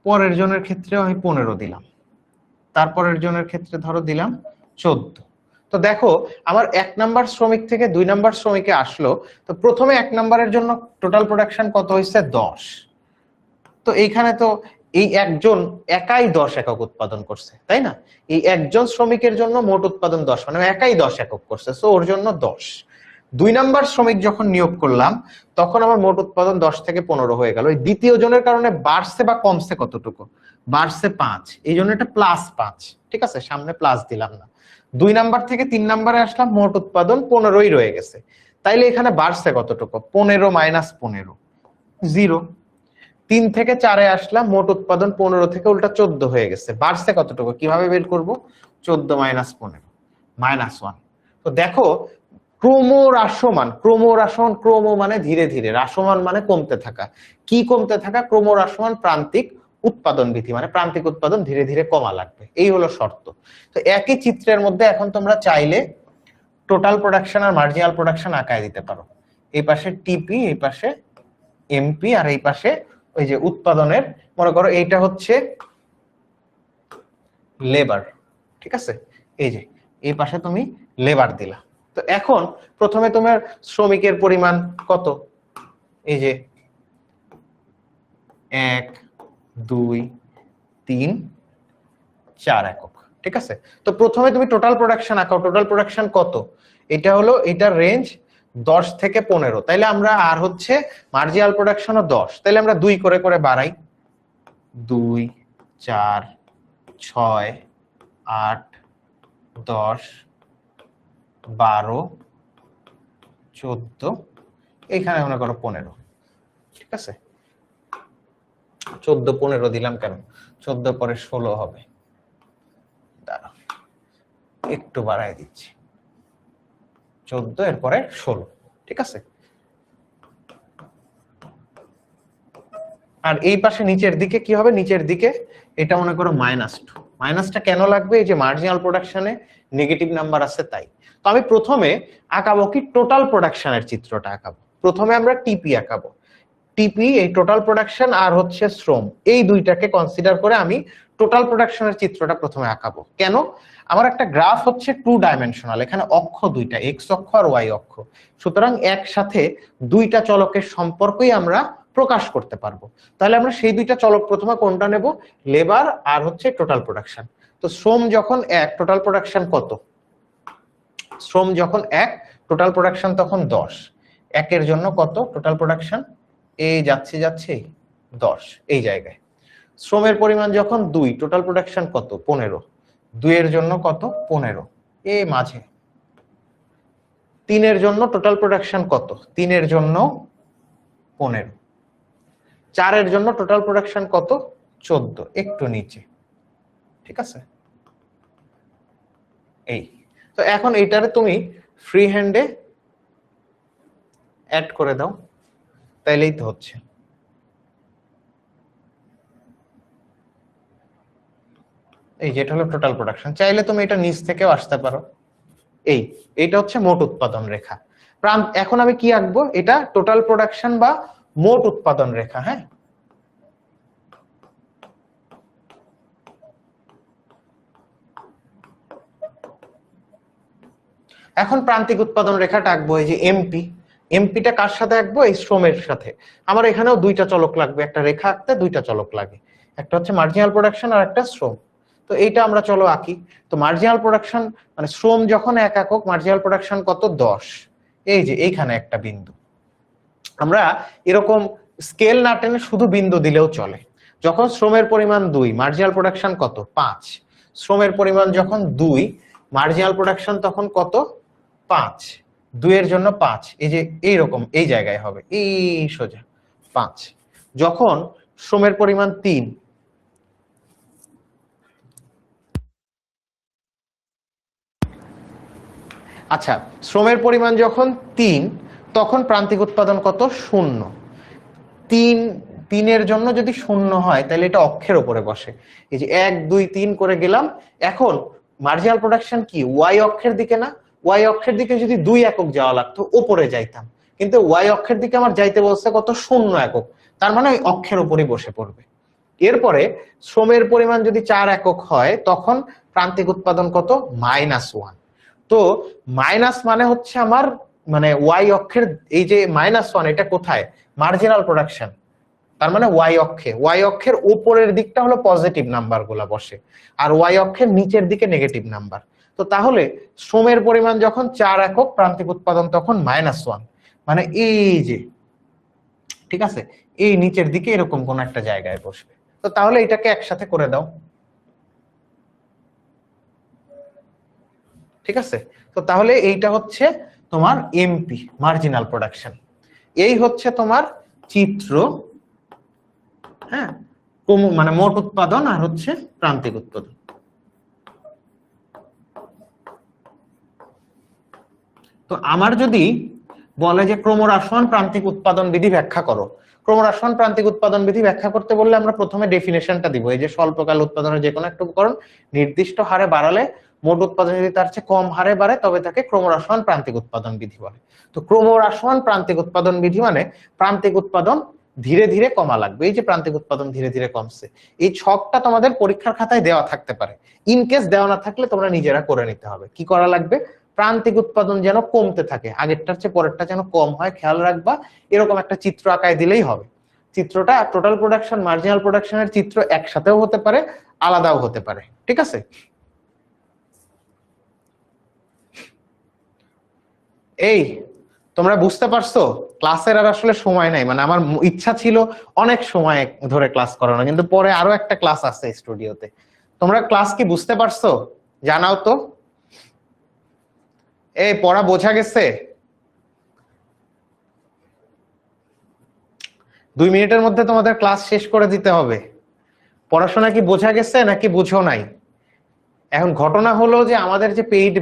পরের জনের ক্ষেত্রে আমি 15 দিলাম, তারপরের জনের ক্ষেত্রে ধরো দিলাম 14। তো দেখো আমার 1 নাম্বার শ্রমিক থেকে 2 নাম্বার শ্রমিকে আসলো, তো প্রথমে 1 নাম্বারের জন্য টোটাল প্রোডাকশন কত হয়েছে, 10। তো এইখানে তো এই একজন একাই 10 একক উৎপাদন করছে, তাই না? এই একজন শ্রমিকের জন্য মোট উৎপাদন 10, মানে একাই 10 একক করছে, সো ওর জন্য 10। 2 নাম্বার শ্রমিক যখন নিয়োগ করলাম তখন আমার মোট উৎপাদন 10 থেকে 15 হয়ে গেল। এই দ্বিতীয় জনের কারণে বাড়ছে বা কমছে কতটুকু, বাড়ছে 5, এই জন্য এটা +5। ঠিক আছে, সামনে প্লাস দিলাম না। 2 নাম্বার থেকে 3 নাম্বারে আসলাম, মোট উৎপাদন 15ই রয়ে গেছে, তাইলে এখানে বাড়ছে কতটুকু, 15 - 15, 0। 3 থেকে 4-এ আসলাম, মোট উৎপাদন 15 থেকে উল্টা 14 হয়ে গেছে, বাড়ছে কতটুকু, কিভাবে বের করব, 14 - 15 -1। তো দেখো ক্রমহ্রাসমান, ক্রম মানে ধীরে ধীরে, হ্রাসমান মানে কমতে থাকা। কি কমতে থাকা? ক্রমহ্রাসমান প্রান্তিক উৎপাদন বিধি, মানে প্রান্তিক উৎপাদন ধীরে ধীরে কমা লাগবে, এই হলো শর্ত। তো একই চিত্রের মধ্যে এখন তোমরা চাইলে টোটাল প্রোডাকশন আর মার্জিনাল প্রোডাকশন আঁকায় দিতে পারো। এই পাশে টিপি, এই পাশে এমপি, আর এই পাশে ওই যে উৎপাদনের, মনে করো এইটা হচ্ছে লেবার। ঠিক আছে, এই যে এই পাশে তুমি লেবার দিলা। তো এখন প্রথমে তোমার শ্রমিকের পরিমাণ কত, এই যে 1 2 3 4 একক। ঠিক আছে, তো প্রথমে তুমি টোটাল প্রোডাকশন আঁকাও। টোটাল প্রোডাকশন কত, এটা হলো, এটার রেঞ্জ 10 থেকে 15। তাইলে আমরা, আর হচ্ছে মার্জিনাল প্রোডাকশনও 10, তাইলে আমরা 2 করে করে বাড়াই, 2 4 6 8 10 12 14, এইখানে মনে করো 15। ঠিক আছে, 14 15 দিলাম কেন, 14 পরে 16 হবে, দাঁড়াও একটু বাড়াই দিচ্ছি, 14 এরপরে 16। ঠিক আছে, আর এই পাশে নিচের দিকে কি হবে, নিচের দিকে এটা মনে করো -2। মাইনাসটা কেন লাগবে, এই যে মার্জিনাল প্রোডাকশনে নেগেটিভ নাম্বার আছে তাই। তো আমি প্রথমে আঁকাবো কি, টোটাল প্রোডাকশনের চিত্রটা আঁকাবো। প্রথমে আমরা টিপি আঁকাবো। টিপি, এই টোটাল প্রোডাকশন আর হচ্ছে শ্রম, এই দুইটাকে কনসিডার করে আমি টোটাল প্রোডাকশনের চিত্রটা প্রথমে আঁকাবো। কেন? আমার একটা গ্রাফ হচ্ছে 2 ডাইমেনশনাল, এখানে অক্ষ দুইটা, এক্স অক্ষ আর ওয়াই অক্ষ, সুতরাং একসাথে দুইটা চলকের সম্পর্কই আমরা প্রকাশ করতে পারবো। তাহলে আমরা সেই দুইটা চলক প্রথমে কোনটা নেব, লেবার আর হচ্ছে টোটাল প্রোডাকশন। তো শ্রম যখন 1, টোটাল প্রোডাকশন কত, শ্রম যখন 1, টোটাল প্রোডাকশন তখন 10। 1 এর জন্য কত টোটাল প্রোডাকশন, এই যাচ্ছে যাচ্ছে 10 এই জায়গায়। শ্রমের পরিমাণ যখন 2, টোটাল প্রোডাকশন কত, 15। 2 এর জন্য কত, 15 এই মাঝে। 3 এর জন্য টোটাল প্রোডাকশন কত, 3 এর জন্য 15। 4 এর জন্য টোটাল প্রোডাকশন কত, 14 একটু নিচে। ঠিক আছে, এই তো এখন এইটারে তুমি ফ্রি হ্যান্ডে অ্যাড করে দাও, তাইলেই তো হচ্ছে। এই যেটা হলো টোটাল প্রোডাকশন, চাইলে তুমি এটা নিচ থেকেও আসতে পারো। এইটা হচ্ছে মোট উৎপাদন রেখা। এখন আমি কি আঁকবো, এটা টোটাল প্রোডাকশন বা মোট উৎপাদন রেখা। হ্যাঁ, এখন প্রান্তিক উৎপাদন রেখাটা আঁকবো, এই যে এমপি। এমপিটা কার সাথে আঁকবো, এই শ্রমের সাথে। আমার এখানেও দুইটা চলক লাগবে, একটা রেখা আঁকতে দুইটা চলক লাগে, একটা হচ্ছে মার্জিনাল প্রোডাকশন আর একটা শ্রম। তো এইটা আমরা চলো আঁকি। তো মার্জিনাল প্রোডাকশন মানে শ্রম যখন 1 একক, মার্জিনাল প্রোডাকশন কত, 10। এই যে এইখানে একটা বিন্দু, আমরা এরকম স্কেল না টেনে শুধু বিন্দু দিলেও চলে। যখন শ্রমের পরিমাণ 2, মার্জিনাল প্রোডাকশন কত 5, শ্রমের পরিমাণ যখন 2, মার্জিনাল প্রোডাকশন তখন কত 5, 2 এর জন্য 5, এই যে এইরকম এই জায়গায় হবে এই সোজা 5। যখন শ্রমের পরিমাণ 3, আচ্ছা শ্রমের পরিমাণ যখন 3 তখন প্রান্তিক উৎপাদন কত 0। 3 এর জন্য যদি 0 হয় তাহলে এটা অক্ষের উপরে বসে, এই যে 1 2 3 করে গেলাম। এখন মার্জিনাল প্রোডাকশন কি ওয়াই অক্ষের দিকে না, ওয়াই অক্ষের দিকে যদি 2 একক যাওয়া লাগতো উপরে যাইতাম, কিন্তু ওয়াই অক্ষের দিকে আমার যাইতে বলছে কত 0 একক, তার মানে ওই অক্ষের উপরই বসে পড়বে। এরপরে শ্রমের পরিমাণ যদি 4 একক হয় তখন প্রান্তিক উৎপাদন কত -1। তো মাইনাস মানে হচ্ছে আমার মানে ওয়াই অক্ষের, এই যে -1 এটা কোথায় মার্জিনাল প্রোডাকশন, তার মানে ওয়াই অক্ষের উপরের দিকটা হলো পজিটিভ নাম্বার গুলা বসে, আর ওয়াই অক্ষের নিচের দিকে নেগেটিভ নাম্বার। তো তাহলে শ্রমের পরিমাণ যখন 4 একক প্রান্তিক উৎপাদন তখন -1, মানে এই যে ঠিক আছে এই নিচের দিকে এরকম কোন একটা জায়গায় বসবে। তো তাহলে এটাকে একসাথে করে দাও, ঠিক আছে। তো তাহলে এইটা হচ্ছে তোমার এমপি মার্জিনাল প্রোডাকশন, এই হচ্ছে তোমার চিত্র, হ্যাঁ মানে মোট উৎপাদন আর হচ্ছে প্রান্তিক উৎপাদন। তো আমার যদি বলে যে ক্রমহ্রাসমান প্রান্তিক উৎপাদন বিধি ব্যাখ্যা করো, ক্রমহ্রাসমান প্রান্তিক উৎপাদন বিধি ব্যাখ্যা করতে বললে আমরা প্রথমে ডেফিনেশনটা দিব, এই যে স্বল্পকাল উৎপাদনের যে কোনো একটা উপকরণ নির্দিষ্ট হারে বাড়ালে মোট উৎপাদন যদি তার চেয়ে কম হারে বাড়ে তবে তাকে ক্রমহ্রাসমান প্রান্তিক উৎপাদন বিধি বলে। তো ক্রমহ্রাসমান প্রান্তিক উৎপাদন বিধি মানে প্রান্তিক উৎপাদন ধীরে ধীরে কমা লাগবে, এই যে প্রান্তিক উৎপাদন ধীরে ধীরে কমছে, এই ছকটা তোমাদের পরীক্ষার খাতায় দেওয়া থাকতে পারে, ইনকেস দেওয়া না থাকলে তোমরা নিজেরা করে নিতে হবে। কি করা লাগবে, প্রান্তিক উৎপাদন যেন কমতে থাকে, আগেরটার চেয়ে পরেরটা যেন কম হয় খেয়াল রাখবা, এরকম একটা চিত্র আঁকায় দিলেই হবে। চিত্রটা টোটাল প্রোডাকশন মার্জিনাল প্রোডাকশনের চিত্র একসাথেও হতে পারে আলাদাও হতে পারে, ঠিক আছে। এই তোমরা বুঝতে পারছো ক্লাসের আর আসলে সময় নাই, মানে আমার ইচ্ছা ছিল অনেক সময় ধরে ক্লাস করানো, কিন্তু পরে আরো একটা ক্লাস আছে স্টুডিওতে। তোমরা ক্লাস কি বুঝতে পারছো জানাও তো, এই পড়া বোঝা গেছে? 2 মিনিটের মধ্যে তোমাদের ক্লাস শেষ করে দিতে হবে। পড়াশোনা কি বোঝা গেছে নাকি বুঝো নাই? এখন ঘটনা হলো যে আমাদের যে পেইড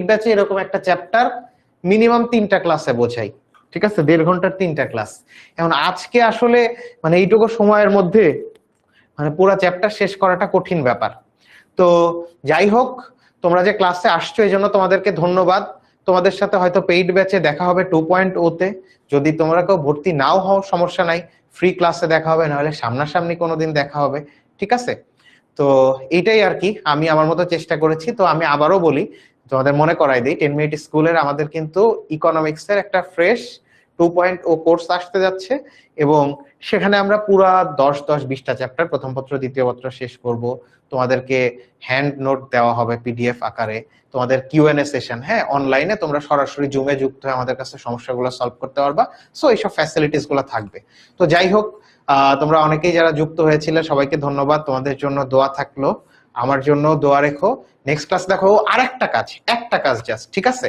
ব্যাচে এরকম একটা চ্যাপ্টার মিনিমাম 3টা ক্লাসে বোঝাই, ঠিক আছে 1.5 ঘন্টার 3টা ক্লাস। এখন আজকে আসলে মানে এইটুকু সময়ের মধ্যে মানে পুরো চ্যাপ্টার শেষ করাটা কঠিন ব্যাপার। তো যাই হোক, তোমরা যে ক্লাসে আসছো এই জন্য তোমাদেরকে ধন্যবাদ। তোমাদের সাথে হয়তো পেইড ব্যাচে দেখা হবে 2.0 তে, যদি তোমরা কেউ ভর্তি নাও হও সমস্যা নাই, ফ্রি ক্লাসে দেখা হবে, নাহলে সামনাসামনি কোনোদিন দেখা হবে, ঠিক আছে। তো এইটাই আর কি, আমি আমার মতো চেষ্টা করেছি। তো আমি আবারও বলি, তোমাদের মনে করাই দিই, 10 মিনিট স্কুলের আমাদের কিন্তু ইকোনমিক্স এর একটা ফ্রেশ 2.0 কোর্স আসতে যাচ্ছে, এবং সেখানে আমরা পুরা 10-20টা চ্যাপ্টার প্রথম পত্র দ্বিতীয় পত্র শেষ করব। তোমাদেরকে হ্যান্ড নোট দেওয়া হবে পিডিএফ আকারে, তোমাদের কিউএনএ সেশন, হ্যাঁ অনলাইনে তোমরা সরাসরি জুমে যুক্ত হয়ে আমাদের কাছে সমস্যাগুলো সলভ করতে পারবা। সো এইসব ফ্যাসিলিটিস গুলো থাকবে। তো যাই হোক, তোমরা অনেকেই যারা যুক্ত হয়েছিলে সবাইকে ধন্যবাদ, তোমাদের জন্য দোয়া থাকলো, আমার জন্য দোয়া রেখো। নেক্সট ক্লাস দেখো আরেকটা কাজ, একটা কাজ জাস্ট, ঠিক আছে।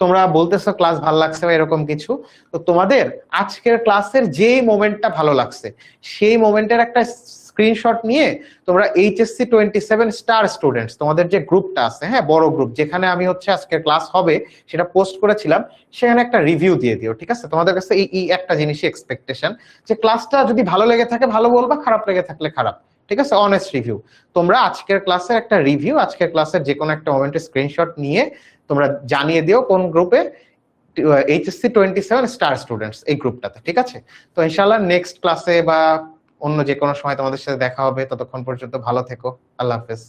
তোমরা বলতেছো ক্লাস ভালো লাগছে বা এরকম কিছু, তো তোমাদের আজকের ক্লাসের যে মোমেন্টটা ভালো লাগছে সেই মোমেন্টের একটা স্ক্রিনশট নিয়ে তোমরা এইচএসসি 27 স্টার স্টুডেন্টস তোমাদের যে গ্রুপটা আছে, হ্যাঁ বড় গ্রুপ যেখানে আমি হচ্ছে আজকের ক্লাস হবে সেটা পোস্ট করেছিলাম, সেখানে একটা রিভিউ দিয়ে দিও, ঠিক আছে। তোমাদের কাছে এই একটা জিনিসই এক্সপেকটেশন, যে ক্লাসটা যদি ভালো লেগে থাকে ভালো বলবা, খারাপ লেগে থাকলে খারাপ, ঠিক আছে, অনেস্ট রিভিউ। তোমরা আজকের ক্লাসের একটা রিভিউ, আজকের ক্লাসের যে কোনো একটা মোমেন্টের স্ক্রিনশট নিয়ে তোমরা জানিয়ে দিও কোন গ্রুপে, এইচএসসি 27 স্টার স্টুডেন্টস এই গ্রুপটাতে, ঠিক আছে। তো ইনশাআল্লাহ নেক্সট ক্লাসে বা অন্য যে কোনো সময় তোমাদের সাথে দেখা হবে, ততক্ষণ পর্যন্ত ভালো থেকো, আল্লাহ হাফেজ।